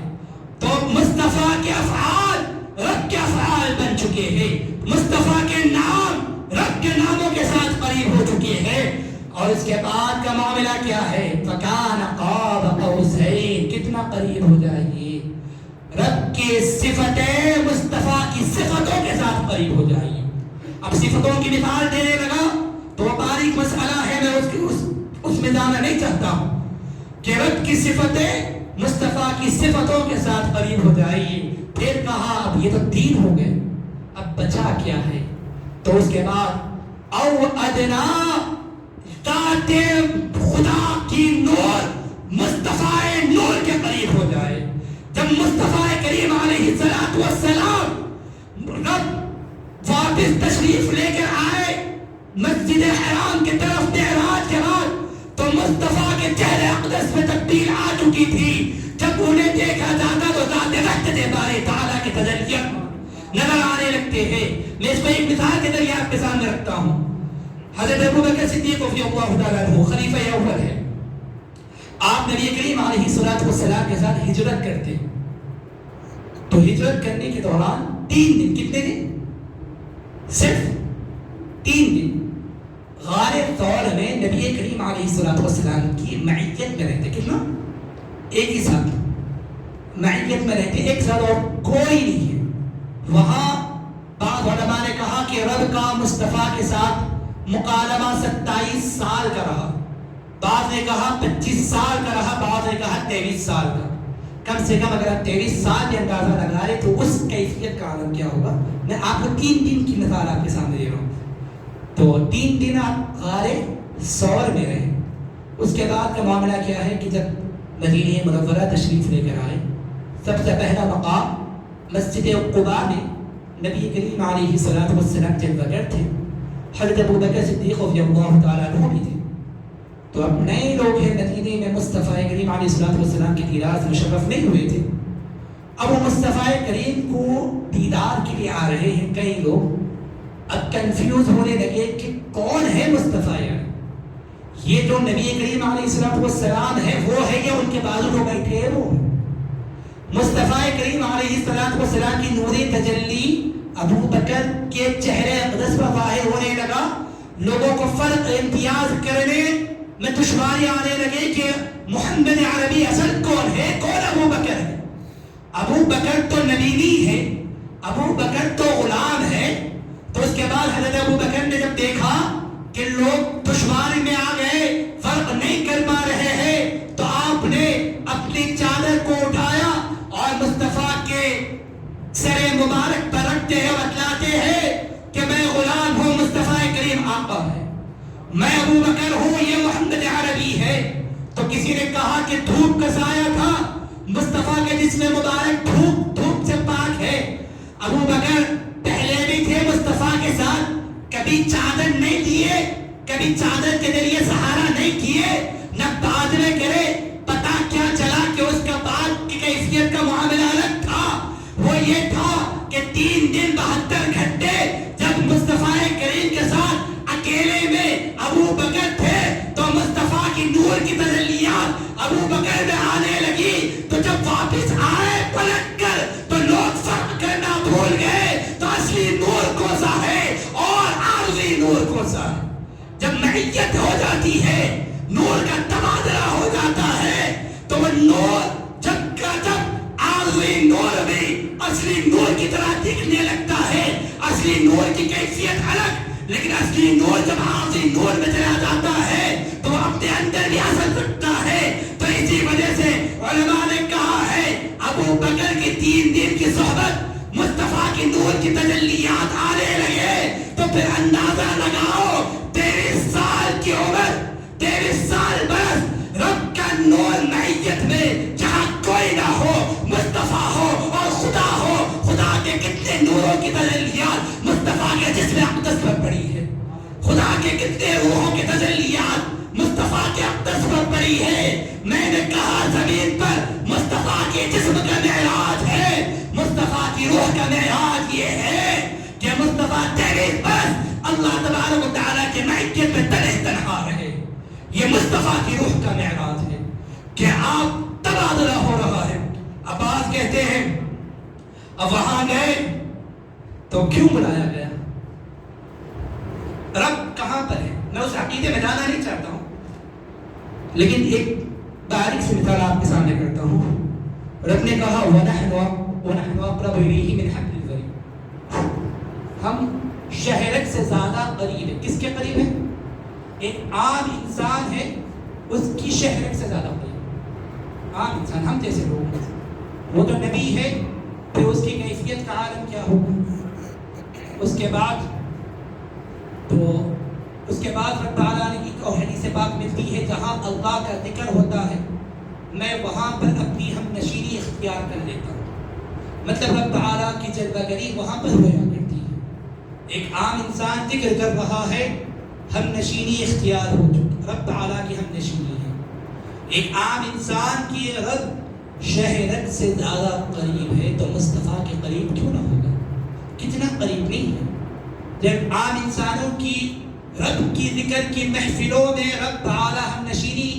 Speaker 1: تو مصطفیٰ کے افعال رب کے افعال بن چکے ہیں. مصطفیٰ کے نام رب کے ناموں کے ساتھ قریب ہو چکے ہیں. اور اس کے بعد کا معاملہ کیا ہے؟ فَكَانَ قَابَ قَوْسَيْنِ. کتنا قریب ہو جائیے. رب کی صفتیں مصطفیٰ کی صفتوں کے ساتھ قریب ہو جائیے. اب صفتوں کی مثال دینے لگا تو باریک مسئلہ ہے, میں اس میں جانا نہیں چاہتا ہوں کہ رب کی صفتیں مصطفیٰ کی صفتوں کے ساتھ قریب ہو جائیے. پھر کہا اب یہ تو 3 ہو گئے, اب بچا کیا ہے؟ تو اس کے بعد او ادنا ذات خدا کی نور مصطفیٰ نور کے قریب ہو جائے. جب مصطفیٰ کریم علیہ السلام رب واپس تشریف لے کر آئے مسجد حرام کی طرف معراج کے بعد تو مصطفیٰ کے چہرے اقدس میں تبدیل آ چکی تھی. جب انہیں دیکھا جاتا تو ذات وحدت باری تعالیٰ کے تجلیات نظر آنے لگتے ہیں. میں اس کو ایک مثال کے ذریعے آپ کے سامنے رکھتا ہوں. حضرت ابوبکر صدیق رضی اللہ تعالیٰ عنہ خلیفہ اول ہے. آپ نبی کریم علیہ السلام کے ساتھ ہجرت کرتے. تو ہجرت کرنے کے دوران 3 دن, کتنے دن؟ صرف 3 دن غار ثور میں نبی کریم علیہ السلام کی معیت میں رہتے. کتنا؟ ایک ہی ساتھ معیت میں رہتے, ایک ساتھ اور کوئی نہیں ہے. وہاں بعض علماء نے کہا کہ رب کا مصطفیٰ کے ساتھ مکالمہ 27 سال کا رہا. بعض نے کہا 25 سال کا رہا, بعض نے کہا 23 سال کا. کم سے کم اگر آپ 23 سال کے اندازہ لگا رہے تو اس کیفیت کا عالم کیا ہوگا. میں آپ کو 3 دن کی مثال آپ کے سامنے دے رہا ہوں. تو 3 دن آپ غار ثور میں رہے. اس کے بعد کا معاملہ کیا ہے کہ جب مدینہ منورہ تشریف لے کر آئے, سب سے پہلا مقام مسجد قباء میں نبی کریم علیہ السلام جلوہ گر تھے. حضرت ابوبکر صدیق رضی اللہ تعالیٰ عنہ بھی تھے. تو اب نئے لوگ ہیں مدینے میں, مصطفیٰ کریم علیہ السلام کی دیدار سے مشرف نہیں ہوئے تھے. اب وہ مصطفیٰ کریم کو دیدار کے لیے آ رہے ہیں. کئی لوگ اب کنفیوز ہونے لگے کہ کون ہے مصطفیٰ, یہ جو نبی کریم علیہ السلام ہے وہ ہے یا ان کے بازو میں بیٹھے ہیں وہ؟ مصطفیٰ کریم علیہ السلام کی نور تجلی ابو بکر کے چہرے اقدس پر ظاہر ہونے لگا. لوگوں کو فرق امتیاز کرنے میں دشواری آنے لگے کہ محمد عربی اصل کون ہے, کون ابو بکر ہے. ابو بکر تو نبی نہیں ہے, ابو بکر تو غلام ہے. تو اس کے بعد حضرت ابو بکر نے جب دیکھا کہ لوگ دشواری میں آ گئے, فرق نہیں کر پا رہے ہیں, تو آپ نے اپنی چادر کو اٹھایا اور مصطفیٰ کے سر مبارک پر رکھتے ہیں, بتلاتے ہیں کہ میں غلام ہوں, مصطفیٰ کریم آقا ہے, میں ابو بکر ہوں, یہ محمد عربی ہے. تو کسی نے کہا کہ دھوپ کا سایہ تھا, مصطفیٰ کے جسم مبارک دھوپ سے پاک ہے. ابو ابو بکر پہلے بھی تھے مصطفیٰ کے ساتھ، کبھی چادر نہیں لیے، کبھی چادر کے ذریعے سہارا نہیں کیے، نہ بعد میں کرے. پتا کیا چلا کہ اس کا بعد کی کیفیت کا معاملہ الگ تھا. وہ یہ تھا کہ 3 دن 72 گھنٹے جب مصطفیٰ کریم کے ساتھ اکیلے میں ابو بکر تھے تو مصطفیٰ کی نور کی تجلیات ابو بکر میں آنے لگی. تو جب واپس آئے پلٹ کر تو لوگ فرق کرنا بھول گئے تو اصلی نور کون سا ہے اور عارضی نور کون سا ہے. جب معیت ہو جاتی ہے، نور کا تبادلہ ہو جاتا ہے، تو وہ نور جب عارضی نور بھی اصلی نور کی طرح دکھنے لگتا ہے. اصلی نور کی کیفیت الگ، لیکن اصلی نور جب عارضی نور میں چلا جاتا ہے تو وہ اپنے اندر بھی اثر رکھتا ہے. تو اسی وجہ سے علماء نے کہا ہے ابو بکر کی 3 دن کی صحبت، مصطفیٰ کی نور کی تجلیات آنے لگے تو پھر اندازہ لگاؤ 23 سال کی عمر، 23 سال برس، رب کا نور معیت میں جہاں کوئی نہ ہو، مصطفیٰ ہو اور خدا ہو. خدا کے کتنے نوروں کی تجلیات مصطفیٰ کے جسم اقدس پر پڑی ہے. خدا کے کتنے روحوں کی تجلیات مصطفیٰ کے اقدس پر پڑی ہے. میں نے کہا زمین پر مصطفیٰ کے جسم کا معراج ہے، مصطفیٰ کی روح کا معراج یہ ہے کہ مصطفیٰ 23 برس اللہ تبارک و تعالیٰ کے معیت میں تنہا رہے. یہ مصطفیٰ کی روح کا معراج ہے کہ آپ تبادلہ ہو رہا ہے. عباس کہتے ہیں اب وہاں گئے تو کیوں بلایا گیا؟ رب کہاں پر ہے؟ میں اس عقیدے میں جانا نہیں چاہتا ہوں، لیکن ایک باریک سی مثال آپ کے سامنے کرتا ہوں. رب نے کہا وَنَحْنُ أَقْرَبُ إِلَيْهِ مِنْ حَبْلِ الْوَرِيدِ، ہم شہرک سے زیادہ قریب ہیں. کس کے قریب ہیں؟ ایک عام انسان ہے، اس کی شہرک سے زیادہ قریب. عام انسان ہم جیسے لوگ ہیں، وہ تو نبی ہے، پھر اس کی کیفیت کا عالم کیا ہوگا. اس کے بعد رب تعالیٰ نے ایک اور حدیث پاک ملتی ہے جہاں اللہ کا ذکر ہوتا ہے میں وہاں پر اپنی ہم نشینی اختیار کر لیتا ہوں. مطلب رب تعالیٰ کی جلوہ گری وہاں پر ہوا کرتی ہے. ایک عام انسان ذکر کر رہا ہے، ہم نشینی اختیار ہو چکی، رب تعالیٰ کی ہم نشینی ہے. ایک عام انسان کی رب شہرت سے زیادہ قریب ہے تو مصطفیٰ کے قریب کیوں نہ ہوگا؟ کتنا قریب نہیں ہے. جب عام انسانوں کی رب کی ذکر کی محفلوں میں رب تعالی ہم نشینی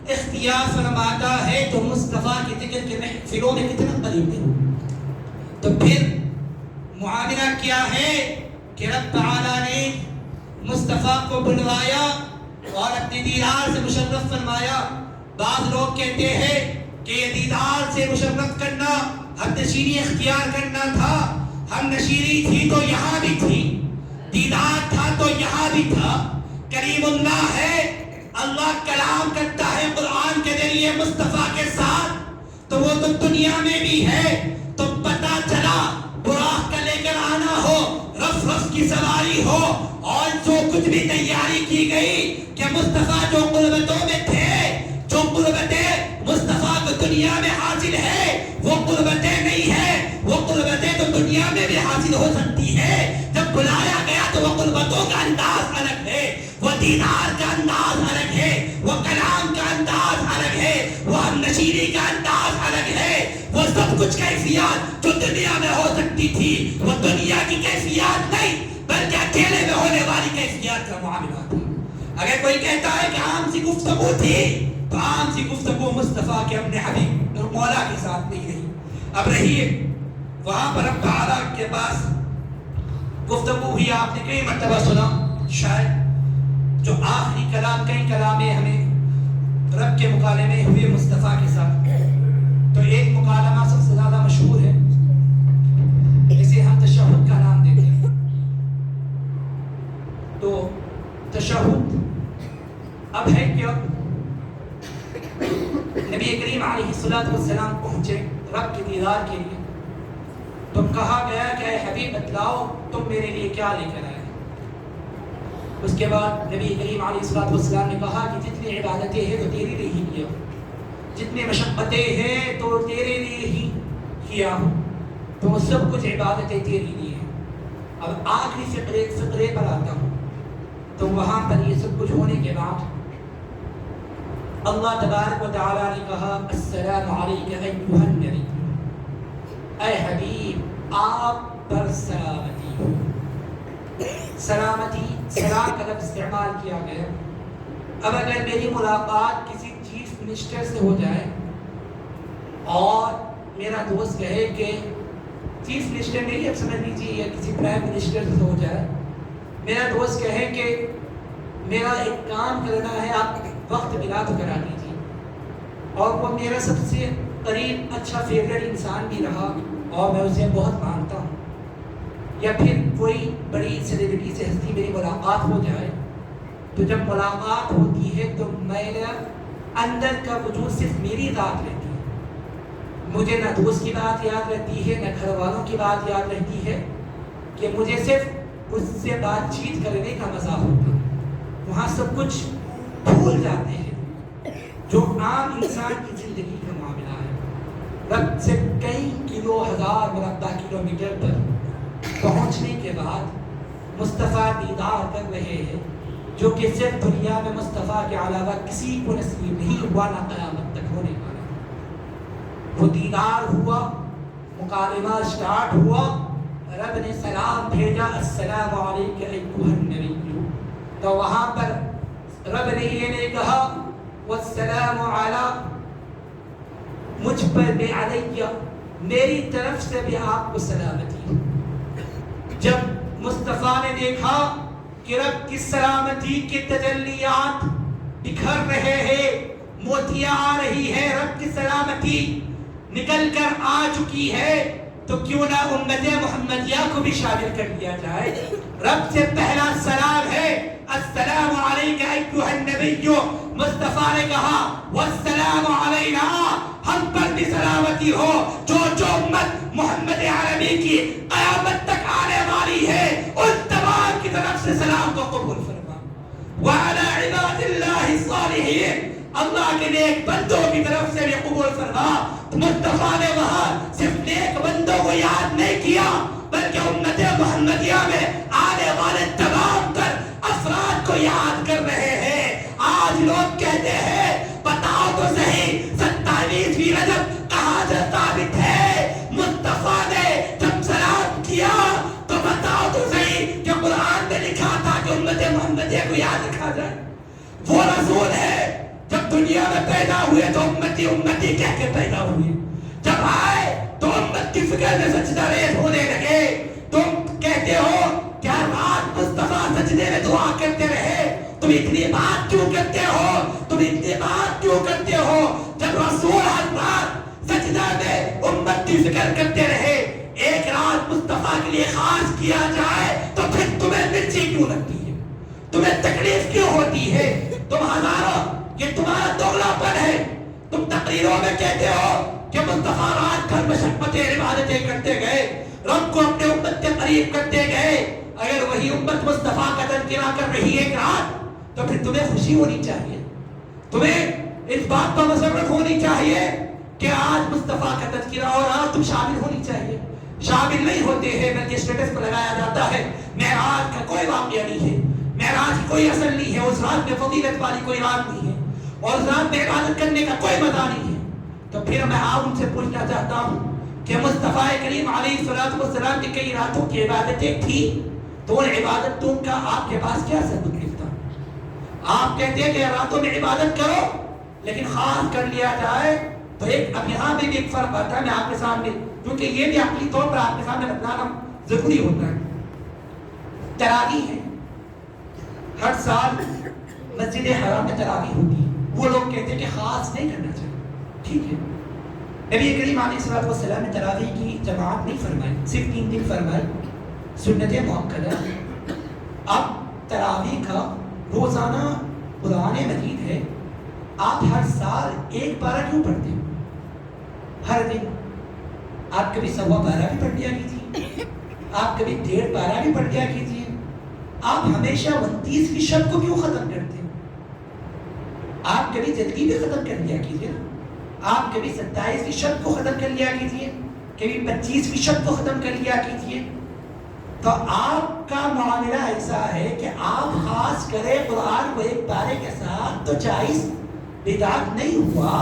Speaker 1: اختیار فرماتا ہے تو مصطفیٰ کی ذکر کے محفلوں میں کتنا قریب نہیں ہوگا. تو پھر معاملہ کیا ہے کہ رب تعالی نے مصطفیٰ کو بلوایا اور اپنے دیدار سے مشرف فرمایا. بعض لوگ کہتے ہیں کہ یہ دیدار سے مشرف کرنا ہم نشینی اختیار کرنا تھا. ہم نشینی تھی تو یہاں بھی تھی، دیدار تھا تو یہاں بھی تھا. کریم اللہ ہے، اللہ کلام کرتا ہے قرآن کے ذریعے مصطفیٰ کے ساتھ، تو وہ تو دنیا میں بھی ہے. تو پتا چلا براق کا لے کر آنا ہو، رف رف کی سواری ہو، اور جو کچھ بھی تیاری کی گئی کہ مصطفیٰ جو قربتوں میں تھے، جو قربتیں مصطفیٰ کو دنیا میں حاصل ہے وہ قربتیں نہیں ہے. وہ قربتیں تو دنیا میں بھی حاصل ہو سکتی ہے. جب بلایا گیا تو وہ قربتوں کا انداز الگ ہے، وہ دیدار کا انداز الگ ہے، وہ کلام کا انداز الگ ہے، وہ ہم نشینی کا انداز الگ ہے. وہ سب کچھ کیفیات جو دنیا میں ہو سکتی تھی وہ دنیا کی کیفیات نہیں بلکہ اکیلے میں ہونے والی کیفیات کا معاملہ تھا. اگر کوئی کہتا ہے کہ عام سی گفتگو تھی تو عام سی گفتگو مصطفیٰ کے اپنے حبیب اور مولا کے ساتھ نہیں رہی. اب رہی ہے وہاں پر رب تعالیٰ کے پاس گفتگو ہوئی. آپ نے کئی مرتبہ سنا شاید جو آخری کلام، کئی کلامیں ہمیں رب کے مکالمے ہوئے مصطفیٰ کے ساتھ. تو ایک مکالمہ سب سے زیادہ مشہور ہے، اسے ہم تشہد کا نام دیتے ہیں. تو تشہد اب ہے کہ نبی کریم علیہ السلام پہنچے رب کی دیدار کے لیے تو کہا گیا کہ اے حبیب بتلاؤ تم میرے لیے کیا لے کر آئے. اس کے بعد نبی کریم علیہ السلام نے کہا کہ جتنی عبادتیں ہیں تو تیرے لیے ہی کیا، جتنی مشقتیں ہیں تو تیرے لیے ہی کیا ہوں. تو وہ سب کچھ عبادتیں تیری لیے ہیں۔ اب آخری فقرے پر آتا ہوں، تو وہاں پر یہ سب کچھ ہونے کے بعد اللہ تبارک و تعالیٰ نے کہا السلام علیک ایھا النبی، اے حبیب آپ پر سلامتی ہو۔ سلامتی، سلام کا لفظ استعمال کیا گیا۔ اب اگر میری ملاقات کسی چیف منسٹر سے ہو جائے اور میرا دوست کہے کہ چیف منسٹر نہیں، اب سمجھ لیجیے، یا کسی پرائم منسٹر سے ہو جائے، میرا دوست کہے کہ میرا ایک کام کرنا ہے، آپ وقت ملا تو کرا دیجیے، اور وہ میرا سب سے قریب اچھا فیوریٹ انسان بھی رہا اور میں اسے بہت مانتا ہوں، یا پھر کوئی بڑی سیلیبریٹی سے ہستی میری ملاقات ہو جائے، تو جب ملاقات ہوتی ہے تو میرا اندر کا وجود صرف میری ذات رہتی ہے، مجھے نہ دوست کی بات یاد رہتی ہے، نہ گھر والوں کی بات یاد رہتی ہے، کہ مجھے صرف اس سے بات چیت کرنے کا مزہ ہوتا ہے۔ وہاں سب کچھ بھول جاتے ہیں جو عام انسان کی زندگی کا معاملہ ہے۔ رب سے کئی کلو، ہزار مربع کلومیٹر پر پہنچنے کے بعد مصطفیٰ دیدار کر رہے ہیں، جو کہ صرف دنیا میں مصطفیٰ کے علاوہ کسی کو نصیب نہیں ہوا، نہ قیامت تک ہونے والا۔ وہ دیدار ہوا، مکالمہ سٹارٹ ہوا، رب نے سلام بھیجا السلام علیک ایھا النبی، تو وہاں پر رب نے یہ نہیں کہا والسلام علی، مجھ پر بھی علیہ، میری طرف سے بھی آپ کو سلامتی۔ جب مصطفیٰ نے دیکھا کہ رب کی سلامتی کے تجلیات بکھر رہے ہیں، موتیاں آ رہی ہے، رب کی سلامتی نکل کر آ چکی ہے، تو کیوں نہ امت محمدیہ کو بھی شامل کر لیا جائے۔ رب سے پہلا سلام ہے السلام علیک ایھا النبی، مصطفیٰ نے کہا والسلام علینا، ہم پر بھی سلامتی ہو، جو امت محمد عربی کی قیامت تک آنے والی ہے ان تمام کی طرف سے سلام کو قبول فرما۔ وعلی عباد اللہ الصالحین، اللہ کے نیک بندوں کی طرف سے بھی قبول فرما۔ مصطفیٰ نے وہاں صرف نیک بندوں کو یاد نہیں کیا، بلکہ امت محمدیہ میں آنے والے تمام تر افراد کو یاد کر رہے ہیں۔ آج لوگ کہتے ہیں بتاؤ تو صحیح 27ویں رجب کہاں سے ثابت ہے؟ مصطفیٰ نے جب سلام کیا تو بتاؤ تو صحیح کہ قرآن میں لکھا تھا کہ امت محمدیہ کو یاد رکھا جائے۔ وہ رسول ہے جب دنیا میں پیدا ہوئے تو امتی امتی کہہ کے پیدا ہوئے، جب آئے تو امت کی فکر میں سجدہ ریز ہونے لگے۔ تم کہتے ہو کیا رات مصطفیٰ سجدے میں دعا کرتے رہے؟ تم اتنی بات کیوں کرتے ہو؟ تم اتنی بات کیوں کرتے ہو؟ جب رسول ہر رات سجدہ میں امت کی فکر کرتے رہے، ایک رات مصطفیٰ کے لیے خاص کیا جائے تو پھر تمہیں مرچی کیوں لگتی ہے؟ تمہیں تکلیف کیوں ہوتی ہے؟ تم ہزاروں، یہ تمہارا دوغلا پن ہے۔ تم تقریروں میں کہتے ہو کہ مصطفیٰ رات بھر مشقتیں عبادتیں کرتے گئے، رب کو اپنے امت کے قریب کرتے گئے۔ اگر وہی امت مصطفیٰ کا تذکرہ کر رہی ہے ایک رات، تو پھر تمہیں خوشی ہونی چاہیے، تمہیں اس بات پر مسرت ہونی چاہیے کہ آج مصطفیٰ کا تذکرہ اور آج تم شامل ہونی چاہیے۔ شامل نہیں ہوتے ہیں، بلکہ اسٹیٹس پر لگایا جاتا ہے۔ معراج کا کوئی واقعہ نہیں ہے، معراج کی کوئی اصل نہیں ہے، اس رات میں فضیلت والی کوئی رات نہیں ہے، اور اس رات میں عبادت کرنے کا کوئی مزہ نہیں ہے۔ تو پھر میں آپ ان سے پوچھنا چاہتا ہوں کہ مصطفیٰ کریم علیہ الصلوۃ والسلام کی کئی راتوں کی عبادتیں تھیں، تو ان عبادتوں کا آپ کے پاس کیا ثبوت ملتا؟ آپ کہتے ہیں کہ راتوں میں عبادت کرو، لیکن خاص کر لیا جائے تو اب یہاں بھی ایک فرق آتا ہے، میں آپ کے سامنے، کیونکہ یہ بھی عقلی طور پر آپ کے سامنے بتانا ضروری ہوتا ہے۔ تراویح ہے، ہر سال مسجد حرام میں تراویح ہوتی ہے، وہ لوگ کہتے ہیں کہ خاص نہیں کرنا چاہیے، ٹھیک ہے۔ نبی کریم علیہ الصلوۃ والسلام نے تراویح کی جماعت نہیں فرمائی، صرف 3 دن فرمائی، سنت مؤکدہ۔ اب تراویح کا روزانہ قرآن مجید ہے، آپ ہر سال ایک پارہ کیوں پڑھتے ہو؟ ہر دن آپ کبھی 1.25 پارہ بھی پڑھ لیا کیجیے، آپ کبھی 1.5 پارہ بھی پڑھ لیا کیجیے۔ آپ ہمیشہ 29 کی شب کو کیوں ختم کرتے ہیں؟ آپ کبھی جلدی بھی ختم کر لیا کیجیے، آپ کبھی 27 کی شب کو ختم کر لیا کیجیے۔ کبھی 25ویں شب کو ختم کر لیا کیجیے. تو آپ کا معاملہ ایسا ہے کہ آپ خاص کریں قرآن کو ایک پارے کے ساتھ تو جائز بدعت نہیں ہوا.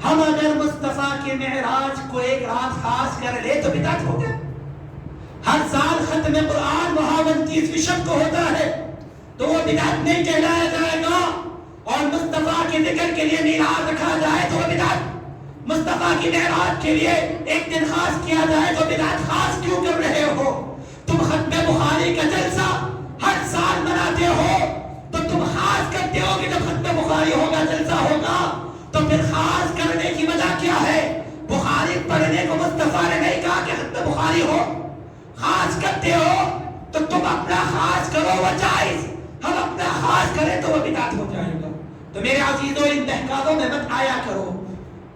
Speaker 1: ہم اگر مصطفیٰ کے معراج کو ایک رات خاص کر لے تو بدعت ہو گیا. ہر سال ختم قرآن وہاں 29ویں شب کو ہوتا ہے تو وہ بدعت نہیں کہلایا جائے گا. اور مصطفیٰ کے ذکر کے لیے میلاد رکھا جائے تو وہ بدعت. مصطفیٰ کی معراج کے لیے ایک دن خاص کیا جائے تو بدعت خاص کیوں کر رہے ہو؟ تم ختم بخاری کا جلسہ ہر سال مناتے ہو تو تم خاص کرتے ہو کہ جب ختم بخاری ہوگا جلسہ ہوگا تو پھر خاص کرنے کی وجہ کیا ہے؟ بخاری پڑھنے کو مصطفیٰ نے نہیں کہا کہ ختم بخاری ہو. خاص کرتے ہو تو تم اپنا خاص کرو وہ جائز. ہم اپنا خاص کریں تو وہ بدعت ہو جائے گا. تو میرے عزیزوں ان تحقیقوں میں مت آیا کرو.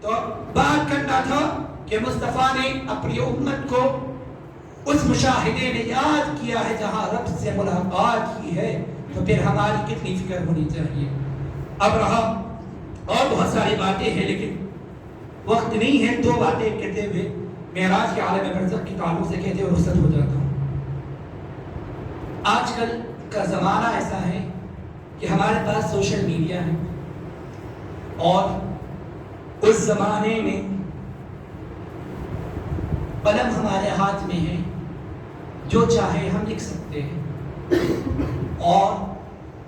Speaker 1: تو بات کرنا تھا کہ مصطفیٰ نے اپنی امت کو اس مشاہدے میں یاد کیا ہے جہاں رب سے ملاقات کی ہے. تو پھر ہماری کتنی فکر ہونی چاہیے. اب رہا اور بہت ساری باتیں ہیں لیکن وقت نہیں ہے. 2 باتیں کہتے ہوئے معراج کے عالم برزخ کی تعلق سے کہتے ہوئے رخصت ہو جاتا ہوں. آج کل کا زمانہ ایسا ہے کہ ہمارے پاس سوشل میڈیا ہے اور اس زمانے میں قلم ہمارے ہاتھ میں ہے. جو چاہے ہم لکھ سکتے ہیں اور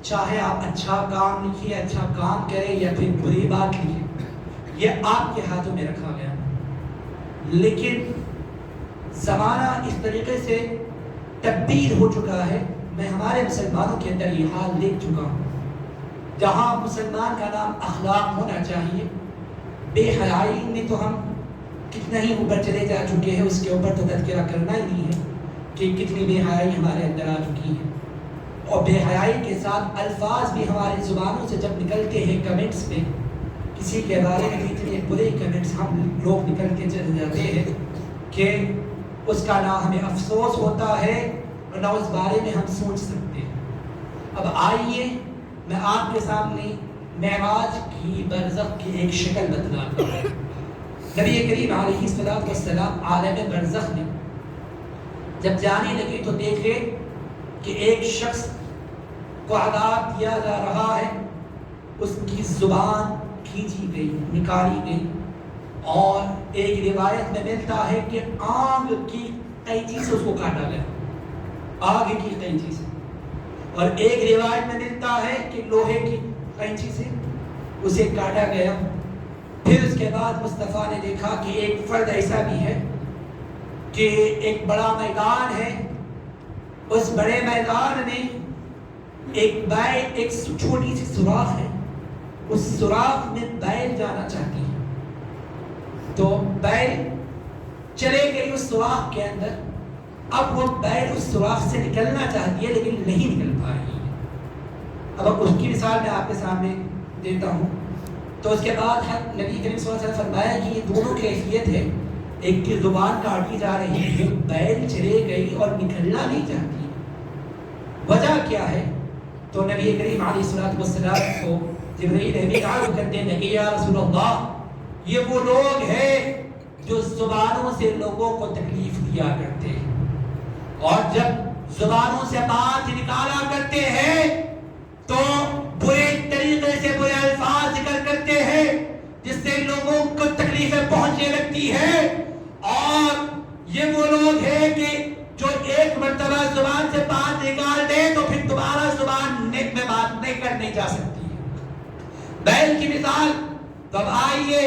Speaker 1: چاہے آپ اچھا کام لکھیے, اچھا کام کریں یا پھر بری بات لکھیں, یہ آپ کے ہاتھوں میں رکھا گیا. لیکن زمانہ اس طریقے سے تبدیل ہو چکا ہے. میں ہمارے مسلمانوں کے اندر یہ حال دیکھ چکا ہوں جہاں مسلمان کا نام اخلاق ہونا چاہیے. بے حیائی میں تو ہم کتنا ہی اوپر چلے جا چکے ہیں, اس کے اوپر تو تذکرہ کرنا ہی نہیں ہے کہ کتنی بے حیائی ہمارے اندر آ چکی ہے. اور بے حیائی کے ساتھ الفاظ بھی ہماری زبانوں سے جب نکلتے ہیں کمنٹس میں, کسی کے بارے میں اتنے برے کمنٹس ہم لوگ نکل کے چلے جاتے ہیں کہ اس کا نہ ہمیں افسوس ہوتا ہے اور نہ اس بارے میں ہم سوچ سکتے ہیں. اب آئیے میں آپ کے سامنے معراج کی برزخ کی ایک شکل بتلاتا ہوں. نبی کریم علیہ السلام عالم برزخ میں جب جانے لگے تو دیکھے کہ ایک شخص کو عذاب دیا جا رہا ہے. اس کی زبان کھینچی گئی, نکالی گئی, اور ایک روایت میں ملتا ہے کہ آگ کی قینچی سے اس کو کاٹا گیا, آگ کی قینچی سے. اور ایک روایت میں ملتا ہے کہ لوہے کی قینچی سے اسے کاٹا گیا. پھر اس کے بعد مصطفیٰ نے دیکھا کہ ایک فرد ایسا بھی ہے کہ ایک بڑا میدان ہے, اس بڑے میدان میں ایک چھوٹی سی سوراخ ہے, اس سوراخ میں بیل جانا چاہتی ہے. تو بیل چلے گئی اس سوراخ کے اندر. اب وہ بیل اس سوراخ سے نکلنا چاہتی ہے لیکن نہیں نکل پا رہی ہے. اب اس کی مثال میں آپ کے سامنے دیتا ہوں. تو اس کے بعد نبی کریم صلی اللہ علیہ وسلم فرمایا کہ یہ دونوں کیفیت ہے, ایک کی زبان کاٹی جا رہی ہے, بیل چلے گئی اور نکلنا نہیں چاہتی. وجہ کیا ہے؟ تو نبی کریم علیہ السلام کو جبرائیل امین عرض کرتے ہیں کہ یا رسول اللہ, یہ وہ لوگ ہیں جو زبانوں سے لوگوں کو تکلیف دیا کرتے ہیں, اور جب زبانوں سے بات نکالا کرتے ہیں تو برے طریقے سے برے الفاظ ذکر کرتے ہیں جس سے لوگوں کو تکلیفیں پہنچنے لگتی ہے. اور یہ وہ لوگ ہیں کہ جو ایک مرتبہ زبان سے بات نکال دے تو پھر دوبارہ زبان میں بات نہیں کرنے جا سکتی ہے. بیل کی مثال تو اب آئیے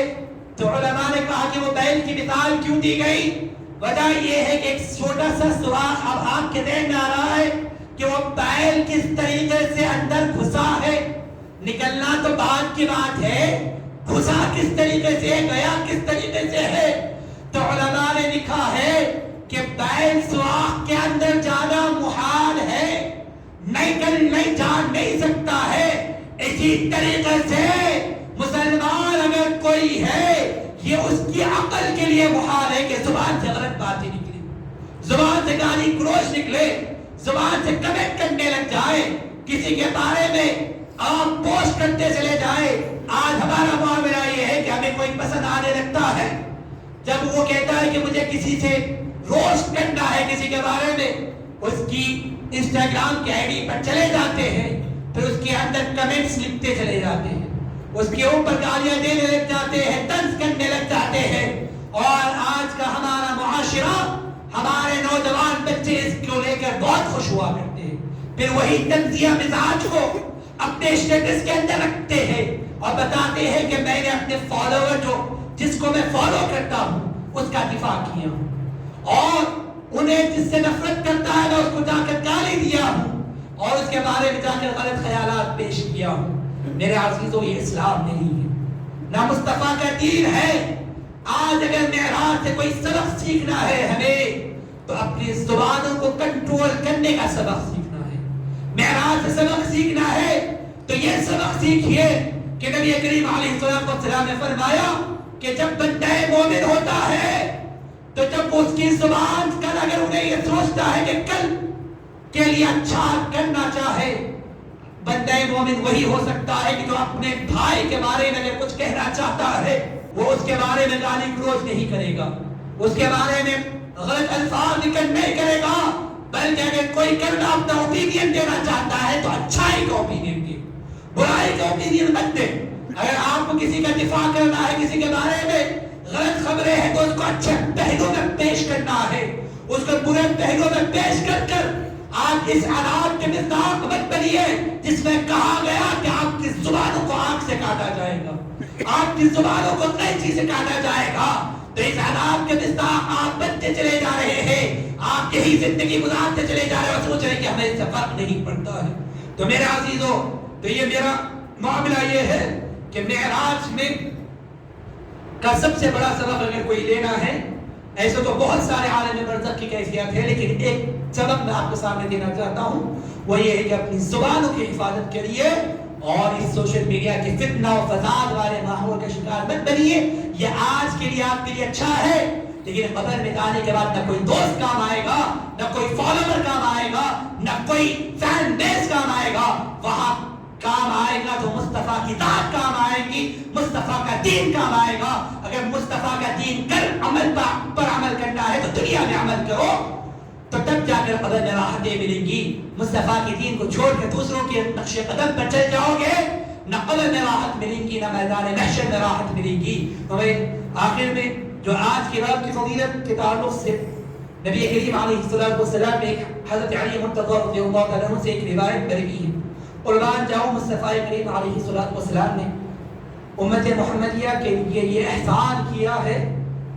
Speaker 1: تو علماء نے کہا کہ وہ بیل کی مثال کیوں دی گئی؟ وجہ یہ ہے کہ ایک چھوٹا سا سوراخ اب آپ کے ذہن میں آ رہا ہے کہ وہ بیل کس طریقے سے اندر گھسا ہے. نکلنا تو بات کی بات ہے, گھسا کس طریقے سے, گیا کس طریقے سے ہے. تو علماء نے لکھا ہے کہ بیل سوراخ کے اندر جانا محال ہے, نہیں جا نہیں سکتا ہے. اسی طریقے سے مسلمان اگر کوئی ہے یہ اس کی عقل کے لیے محال ہے کہ زبان سے غلط باتیں نکلے, زبان سے گالی گلوچ نکلے, زبان سے کمنٹ کرنے لگ جائے, کسی کے بارے میں آپ پوسٹ کرتے چلے جائے. آج ہمارا معاملہ یہ ہے کہ ہمیں کوئی پسند آنے لگتا ہے جب وہ کہتا ہے کہ مجھے کسی سے روسٹ کرنا ہے کسی کے بارے میں، اس کی انسٹاگرام کی آئی ڈی پر چلے جاتے ہیں، پھر اس کے اندر کمنٹس لکھتے چلے جاتے ہیں، اس کے اوپر گالیاں دینے لگ جاتے ہیں، طنز کرنے لگ جاتے ہیں. اور آج کا ہمارا معاشرہ، ہمارے نوجوان بچے اس کو لے کر بہت خوش ہوا کرتے ہیں. پھر وہی طنزیہ مزاج کو اپنے اسٹیٹس کے اندر رکھتے ہیں اور بتاتے ہیں کہ میں نے اپنے فالوور جس کو میں فالو کرتا ہوں اس کا دفاع کیا ہوں، اور انہیں جس سے نفرت کرتا ہے میں اس کو جا کر گالی دیا ہوں اور اس کے بارے میں جا کر غلط خیالات پیش کیا ہوں. میرے عزیزوں، یہ اسلام نہیں ہے، نہ مصطفیٰ کا دین ہے. آج اگر معراج سے کوئی سبق سیکھنا ہے ہمیں تو اپنی زبانوں کو کنٹرول کرنے کا سبق سیکھنا ہے. معراج سے سبق سیکھنا ہے تو یہ سبق سیکھیے کہ نبی کریم علیہ السلام نے فرمایا کہ جب بندہ مومن ہوتا ہے تو جب اس کی زبان کل اگر انہیں یہ سوچتا ہے کہ کل کے لیے اچھا کرنا چاہے، بندہ مومن وہی ہو سکتا ہے کہ جو اپنے بھائی کے بارے میں اگر کچھ کہنا چاہتا ہے وہ اس کے بارے میں گالی گلوچ نہیں کرے گا، اس کے بارے میں غلط الفاظ نکل نہیں کرے گا، بلکہ اگر کوئی کرنا اپنا اوپینین دینا چاہتا ہے تو اچھائی کا اوپینین دے، برائی کا اوپینین مت دے. اگر آپ کو کسی کا دفاع کرنا ہے، کسی کے بارے میں غلط خبریں ہیں تو اس کو اچھے پہلو میں پیش کرنا ہے، اس کو برے پہلو میں پیش کر کر آپ اس عذاب کے مصداق مت بنیے جس میں کہا گیا کہ آپ کی زبانوں کو آنکھ سے کاٹا جائے گا، آپ کی زبانوں کو قینچی سے کاٹا جائے گا. تو اس عذاب کے مصداق آپ بنتے چلے جا رہے ہیں، آپ یہی زندگی گزارتے چلے جا رہے ہیں اور سوچ رہے ہیں کہ ہمیں اس سے فرق نہیں پڑتا ہے. تو میرے عزیزوں، تو یہ میرا معاملہ یہ ہے کہ معراج میں کا سب سے بڑا سبق اگر کوئی لینا ہے، ایسے تو بہت سارے عالم برزخ کی کیفیات ہے، لیکن ایک سبق میں آپ کو سامنے دینا چاہتا ہوں، وہ یہ ہے کہ اپنی زبانوں کی حفاظت کریے اور اس سوشل میڈیا کے فتنہ و فساد والے ماحول کا شکار مت بنیے. یہ آج کے لیے آپ کے لیے اچھا ہے، لیکن قبر میں جانے کے بعد نہ کوئی دوست کام آئے گا، نہ کوئی فالوور کام آئے گا، نہ کوئی فین بیس کام آئے گا. وہاں کام آئے گا تو مصطفیٰ کی ذات کام آئے گی، مصطفیٰ کا دین کام آئے گا. اگر مصطفیٰ کا دین عمل پر عمل کرنا ہے تو دنیا میں عمل کرو، تو تب جا کر قبر میں راحتیں ملیں گی. مصطفیٰ کے دین کو چھوڑ کر دوسروں کے نقش قدم پر چل جاؤ گے، نہ قبر میں راحت ملیں گی، نہ میدان محشر میں راحت ملے گی. آخر میں جو آج کی رات کی فضیلت کے تعلق سے نبی کریم علیہ السلام نے حضرت علی مرتضی رضی اللہ تعالیٰ عنہ سے ایک روایت بری ہے. قربان جاؤں، مصطفیٰ کریم علیہ السلام نے امت محمدیہ کے لیے یہ احسان کیا ہے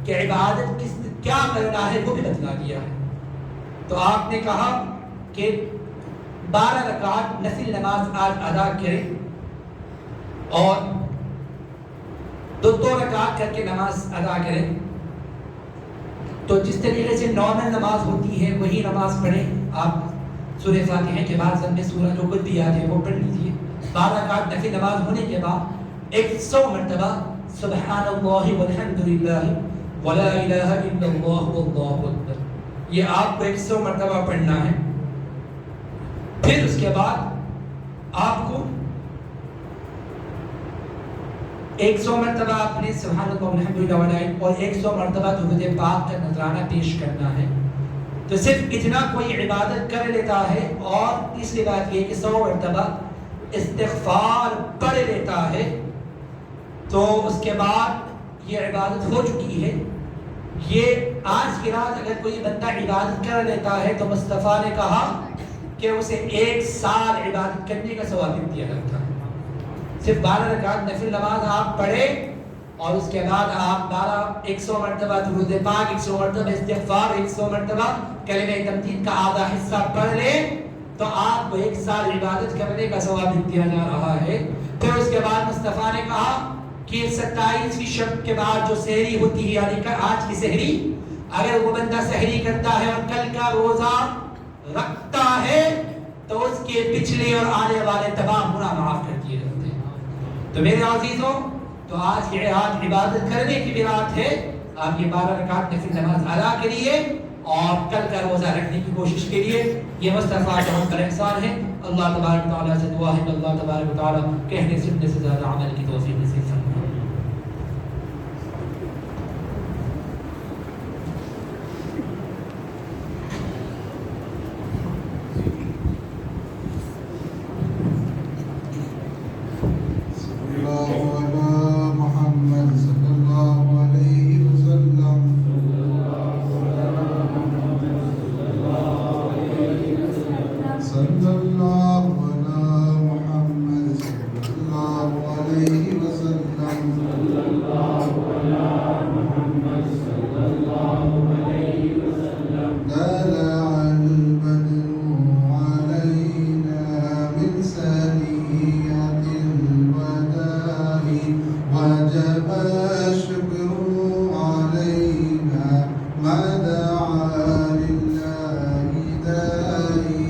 Speaker 1: کہ عبادت کیا کرنا ہے وہ بھی بتلا دیا ہے. تو آپ نے کہا کہ 12 رکعت نفل نماز آج ادا کریں اور دو رکعت کر کے نماز ادا کریں. تو جس طریقے سے نارمل نماز ہوتی ہے وہی نماز پڑھیں. آپ سورہ فاتحہ کے بعد ضمن سورہ جو کچھ بھی یاد ہے وہ پڑھ لیجیے. 12 رکعت نفل نماز ہونے کے بعد 100 مرتبہ سبحان اللہ والحمد للہ ولا الہ الا اللہ واللہ اکبر، یہ آپ کو 100 مرتبہ پڑھنا ہے. پھر اس کے بعد آپ کو 100 مرتبہ آپ نے سبحان اللہ والحمد للہ اور 100 مرتبہ درود پاک کا نذرانہ پیش کرنا ہے. تو صرف اتنا کوئی عبادت کر لیتا ہے اور تیسری بات یہ کہ 100 مرتبہ استغفار پڑھ لیتا ہے تو اس کے بعد یہ عبادت ہو چکی ہے. یہ آج کی رات اگر کوئی بندہ عبادت کر لیتا ہے تو مصطفیٰ نے کہا کہ اسے 1 سال عبادت کرنے کا ثواب دیا جاتا ہے. صرف 12 رکعت نفل نماز آپ پڑھیں اور اس کے بعد آپ 100 مرتبہ درود پاک، 100 مرتبہ استغفار، 100 مرتبہ کلمہ تمجید کا آدھا حصہ پڑھ لیں تو آپ کو 1 سال عبادت کرنے کا ثواب دیا جا رہا ہے. پھر اس کے بعد مصطفیٰ نے کہا کہ 27ویں شب کے بعد جو سحری ہوتی ہے، یعنی کہ آج کی سحری، اگر وہ بندہ سحری کرتا ہے اور کل کا روزہ رکھتا ہے تو اس کے پچھلے اور آنے والے تمام گناہ معاف کر دیے جاتے ہیں. تو میرے عزیزوں، تو آج کی رات عبادت کرنے کی بھی رات ہے. آپ یہ 12 رکعت نفل نماز ادا کریے اور کل کا روزہ رکھنے کی کوشش کریے. یہ مصطفیٰ کا ہم پر احسان ہے. اللہ تبارک و تعالیٰ سے دعا ہے کہ اللہ تبارک و تعالیٰ کہنے سننے سے زیادہ عمل کی توفیق نصیب فرمائے.
Speaker 2: صلی اللہ علی محمد صلی اللہ علیہ وسلم صلی اللہ علی محمد صلی اللہ علیہ وسلم طلع البدر علينا من ثنيات الوداع وجب الشكر علينا ما دعا لله داعي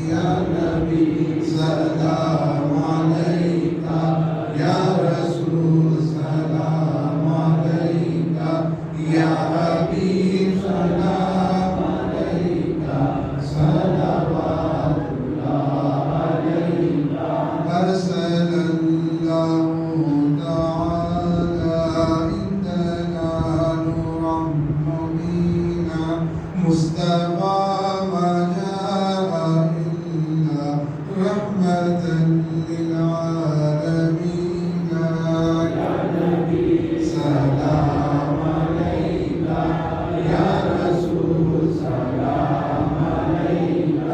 Speaker 2: يا نبي سلام عليك يا رسول سلام عليك يا حبيب سلام عليك صلوات الله عليك أرسل الله تعالى عندنا نورا مبينا مصطفى ما جاء إلا رحمة للعالمين يا نبي سلام عليك يا رسول سلام عليك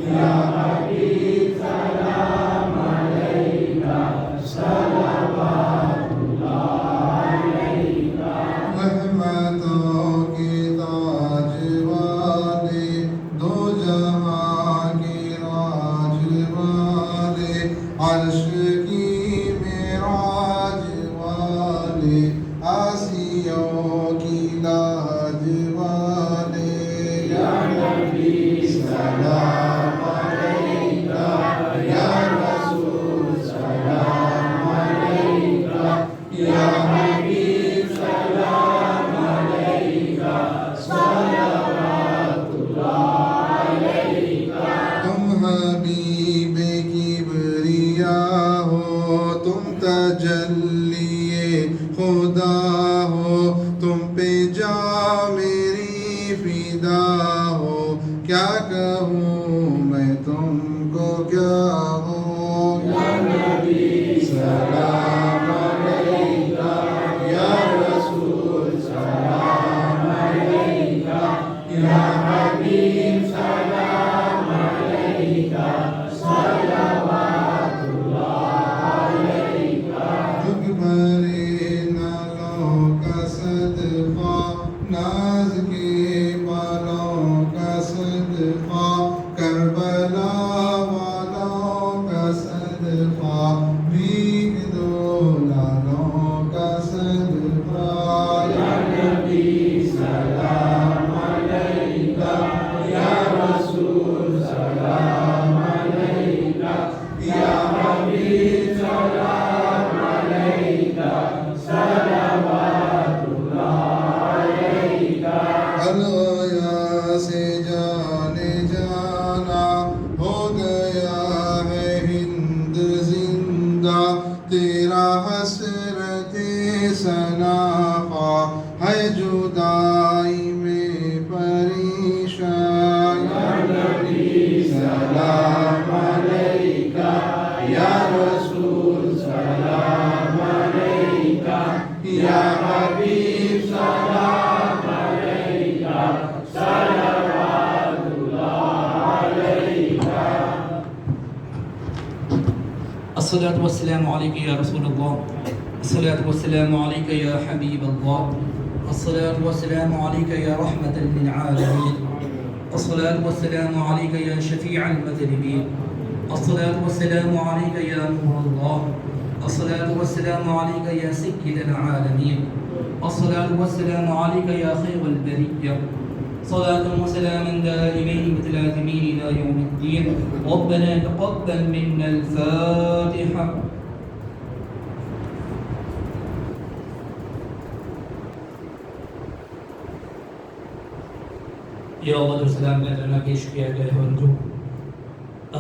Speaker 2: يا حبيب سلام عليك صلوات الله عليك رحمتوں کی تاج والے دو جہاں کی راج والے عرش کی معراج والے آسیوں کی لاج والے یا نبی سلام عليك يا رسول سلام عليك يا حبيب سلام عليك صلوات الله عليك تم حبیب کبریا ہو تم تجلی خدا ہو تم پہ جا میری فدا ہو کیا کہوں میں تم کو کیا ہوں یا نبی سلام عليك يا رسول سلام عليك يا حبيب سلام عليك صلوات الله عليك جھک بھرے نالوں کا صدقہ ناز کے بالوں کا صدقہ کربلا والوں کا صدقہ بھیگ دو لالوں کا صدقہ یا نبی سلام عليك يا رسول سلام عليك يا حبيب سلام عليك صلوات الله عليك الغیا سے جانے جانا ہو گیا ہے ہند زندہ تیرا حسرت ثنا ہے جدائی میں پریشان یا نبی سلام عليك يا رسول سلام عليك يا حبيب سلام عليك صلوات الله عليك
Speaker 1: الصلاة والسلام عليك يا رسول الله الصلاة والسلام عليك يا حبيب الله الصلاة والسلام عليك يا رحمة للعالمين الصلاة والسلام عليك يا شفيع المذنبين الصلاة والسلام عليك يا نور الله الصلاة والسلام عليك يا سيد العالمين الصلاة والسلام عليك يا خير البرية صلاة وسلاما دائمين متلازمين إلى يوم الدين ربنا تقبل منا الفاتحة یا اللہ السلام کا پیش کیا گیا ہے اور جو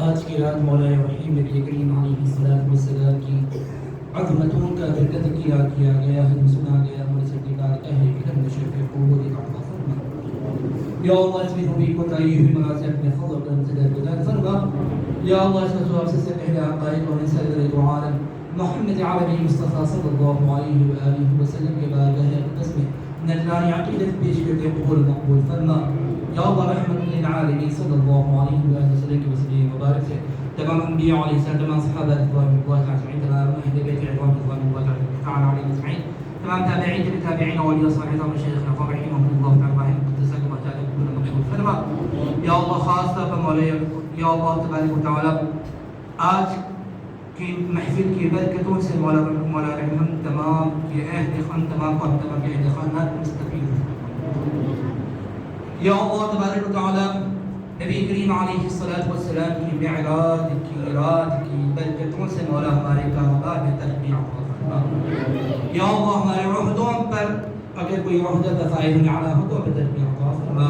Speaker 1: آج کی رات مولا رحیم نبی کریم علیہ الصلوۃ والسلام کی عظمتوں کا برکت کیا گیا ہے سنا گیا اور سرکار اہل علم شفیع قوت عطا فرما یا اللہ اس میں بھی کوتاہی ہوئی مناسب میں فضل کرم سے درگزر فرما یا اللہ اس سواب سے پہلے عقائد اور سرور دو عالم محمد عربی مصطفیٰ صلی اللہ علیہ وآلہ وسلم کے بارگاہ اقدس میں نذرانی عقیدت پیش کرتے قبول مقبول فرما یا اللہ رحمت للعالمین صلی اللہ علیہ وسلم وبارک سے تمام انبیاء علیہ السلام، تمام صحابہ رضوان اللہ اجمعین، تمام اہل بیت رضوان اللہ تعالی علیہم اجمعین، تمام تابعین للتابعین واولیاء الصالحین ومشایخنا رحمهم اللہ تعالی قدس اللہ تعالی كل مقبول فرما. یا اللہ خاص طور پر مولا یا اللہ تبارک و تعالی آج کی محفل کی برکتوں سے مولا رحم تمام کے اہل خان تمام کے اہل خاندان مستفید ہوں. یا اللہ تبارک و تعالی نبی کریم علیہ الصلوۃ والسلام کی معراج کی رات کی برکتوں سے مولا ہمارے کاروبار میں ترقی عطا فرما. یا اللہ ہمارے عہدوں پر اگر کوئی عہدہ دفاعی ہونے والا ہو تو ترقی عطا فرما.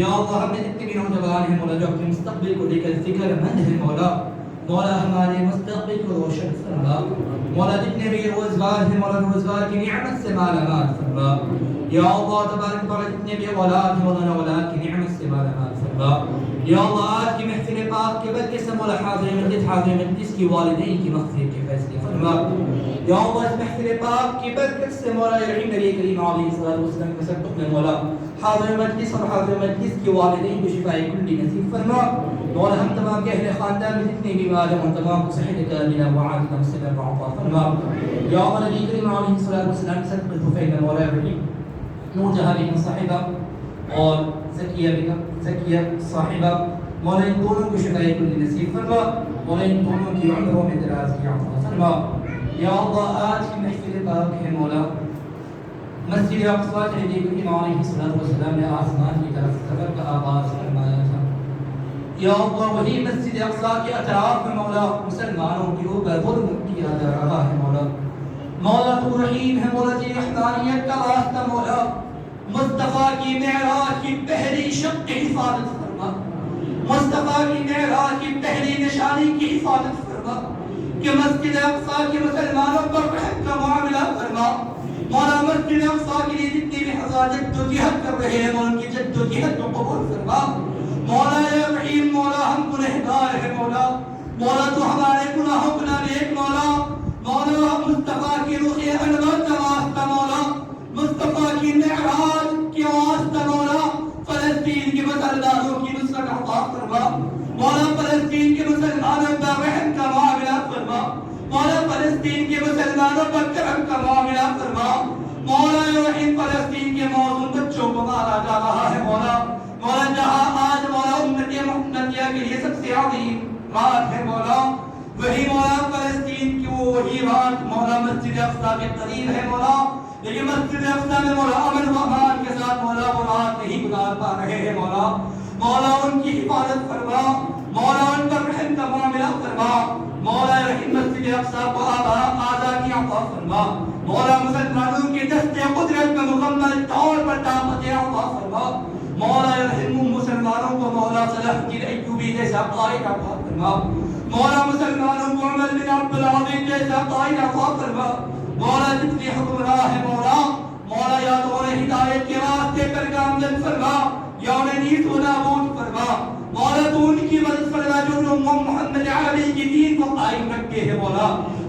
Speaker 1: یا اللہ ہم نے جتنے بھی نوجوان ہیں مولا جو اپنے مستقبل کو لے کر فکر مند ہیں مولا ہمارے مستقبل کو روشن فرما. مولا جتنے بھی روزگار ہیں مولا روزگار کی نعمت سے مالا مال فرما. یا اللہ تبارک و تعالی جتنے بھی اولاد ہیں مولا اولاد کی نعمت سے مالا مال فرما. یا اللہ آج کی محفل پاک کے برکت سے مولا حاضر مجلس کی والدین کی مغفرت کے فیصلے فرما. یا اللہ اس محفل پاک کی برکت سے مولا رحیم نبی کریم علیہ الصلوۃ والسلام کے تصدق میں مولا حاضر مجلس اور حاضر مجلس کی والدین کو شفاء کلی نصیب فرما. مولا ہم تمام کے اہل خاندان میں جتنے بیمار ہیں ان تمام کو صحت کاملہ وعافیت مسلمہ عطا فرما. یا اللہ نبی کریم علیہ الصلوۃ والسلام کے صدقے طفیل مولا رحیم نور جہاں بیگم صاحبہ اور زکیہ صاحبہ مولا ان دونوں کو شفاء کلی نصیب فرما. مولا ان دونوں کی عمروں میں دراز کی عطا فرما. یا اللہ آج کی محفل پاک ہے مولا مسجد اقصی سے نبی کریم علیہ الصلوۃ والسلام نے آسمان کی طرف سفر کا آغاز فرمایا تھا. یا اللہ وہی مسجد اقصی کے اطراف میں مولا مسلمانوں کے اوپر ظلم کیا جا رہا ہے مولا تو رحیم ہے مولا تیری رحمانیت کا راستہ مولا مصطفیٰ کی معراج کی پہلی شب کی حفاظت فرما. مصطفیٰ کی معراج کی پہلی نشانی کی حفاظت فرما کہ مسجد اقصی کے مسلمانوں پر رحم کا معاملہ فرما. مولا مسجد اقصی کے لیے جتنی بھی حضرات جد و جہد کر رہے ہیں مولا ان کی جد و جہد کو قبول فرما. مولا یا رحیم مولا ہم گنہگار ہیں مولا تو ہمارے گناہوں کو نہ دیکھ مولا مصطفیٰ کی روح انور کا واسطہ مولا مصطفیٰ کی معراج کے واسطہ مولا فلسطین کے مسلمانوں کی نصرت عطا فرما. مولا فلسطین کے مسلمانوں پر رحم کا معاملہ فرما. مولا فلسطین کے مسلمانوں پر کرم کا معاملہ فرما. مولا یا رحیم فلسطین کے معصوم بچوں کو مارا جا رہا ہے مولا جہاں آج مولا امت محمدیہ کے لیے سب سے عظیم رات ہے مولا وہی مولا فلسطین کی وہی رات مولا مسجد اقصی کے قریب ہے مولا لیکن مسجد اقصی میں مولا امن و امان کے ساتھ مولا وہ رات نہیں گزار پا رہے ہیں مولا ان کی حفاظت فرما. مولا ان پر رحم کا معاملہ فرما. مولا رحیم مسجد اقصی کو آزادی عطا فرما. مولا مسلمانوں کی دست قدرت میں مکمل طور پر طاقت عطا فرما. مولا رحم مسلمانوں کو مولا صلاح الدین ایوبی جیسا قائد عطا فرما. مولا مسلمانوں کو عمر بن عبد العزیز جیسا قائد عطا فرما. مولا جتنی حکمراں ہے مولا یا تو انہیں ہدایت کے راستے پر گامزن فرما یا انہیں نیز و نابود فرما. مولا تو ان کی مدد فرما جو محمد عربی کی دین کو قائم رکھتے ہیں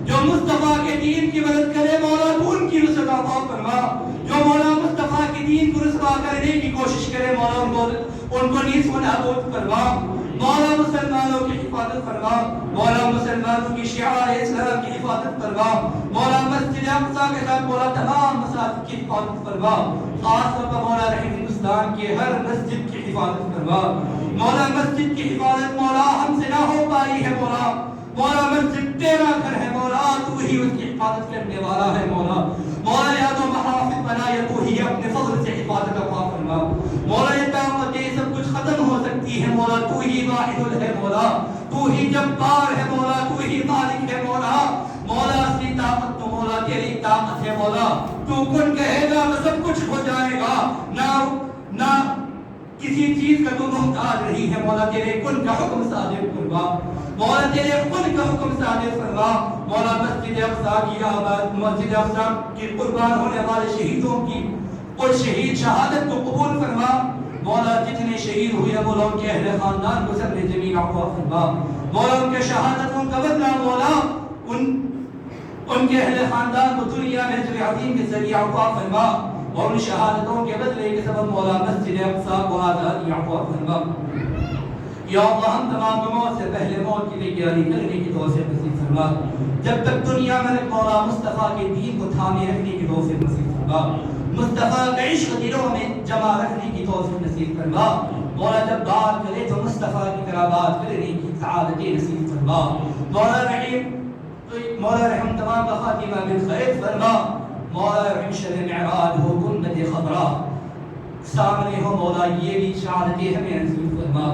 Speaker 1: جو مصطفیٰ کے دین کی مدد کرے مولا تو ان کی نصرت عطا فرما. جو مولا مصطفیٰ کے دین کو رسوا کرنے کی کوشش کرے مولا ان کو نیز و نابود فرما. مولا مسلمانوں کی حفاظت فرما. مولا مسلمانوں کی شعار اسلام کی حفاظت فرما. مولا مسجد اقصی کے ساتھ مولا تمام مساجد کی حفاظت فرما. خاص طور پر مولا رحم ہندوستان کے ہر مسجد کی حفاظت فرما. مولا مسجد کی حفاظت مولا ہم سے نہ ہو پائی ہے مولا مسجد تیرا گھر ہے مولا تو ہی اس کی حفاظت کرنے والا ہے مولا یا تو محافظ بنا یا تو ہی اپنے فضل سے حفاظت عطا فرما. مولا یہ طاقت یہ سب کچھ ختم ہو سکتی ہے مولا تو ہی واحد ہے تو ہی جبار ہے تو ہی مالک ہے مولا اصلی طاقت تو مولا تیری طاقت ہے تو کن کہے گا تو سب کچھ ہو جائے گا. نہ کسی چیز کا تو محتاج نہیں ہے تیرے کن کا حکم صادر فرما. تیرے کن کا حکم صادر فرما. مسجد اقصی کی قربان ہونے والے شہیدوں کی اور شہید شہادت کو قبول فرما. جتنے شہید ہوئے ان کے اہل خاندان کو سب نے جمیل عطا فرما. ان کے شہادتوں کا بدلہ ان کے اہل خاندان کو دنیا میں اجر عظیم کے ذریعہ عطا فرما. اور ان شہادتوں کے بدلے کے سبب مولا مسجد اقصی کو آزادی عطا فرما. یا اللہ ہم تمام کو موت سے پہلے موت کی تیاری کرنے کی توفیق نصیب فرما. جب تک دنیا میں مولا مصطفیٰ کے دین کو تھامے رکھنے کی توفیق نصیب فرما. مصطفیٰ کا عشق دلوں میں جمع رکھنے کی توفیق نصیب فرما. مولا جب بات کرے تو مصطفیٰ کی طرح بات کرنے کی سعادت نصیب فرما. مولا رحم تمام کا خاتمہ بالخیر فرما. مولا رحم شب معراج ہو گنبد خضرا سامنے ہو مولا یہ بھی شہادتیں ہمیں نصیب فرما.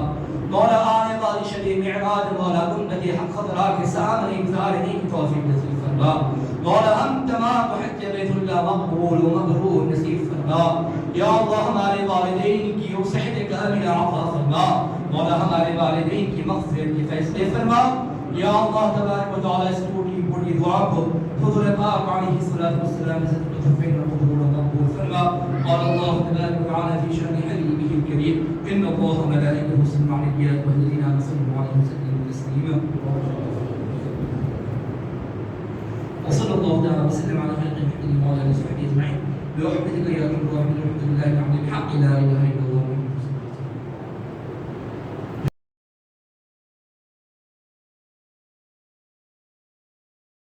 Speaker 1: مولا آنے والی شب معراج مولا گنبد حق خضرا کے سامنے گزارنے کی توفیق نصیب فرما. مولا ہم تمام کو حج بیت اللہ مقبول و مبرور نصیب فرما. یا اللہ ہمارے والدین کی صحت کاملہ عطا فرما. مولا ہمارے والدین کی مغفرت کے فیصلے فرما. یا اللہ تبارک و تعالی اس ٹوٹی پھوٹی دعا کو حضور پاک علیہ الصلوۃ والسلام سے تفین قبول و مقبول فرما. قال اللہ تبارک و تعالی فی شأن حبیبہ الکریم ان اللہ و ملائکته یصلون علی النبی والذین آمنوا صلوا علیہ وسلموا تسلیما. وصلى الله تعالى وسلم على خير خلقه وعلى اله وصحبه اجمعين برحمتك يا ارحم الراحمين.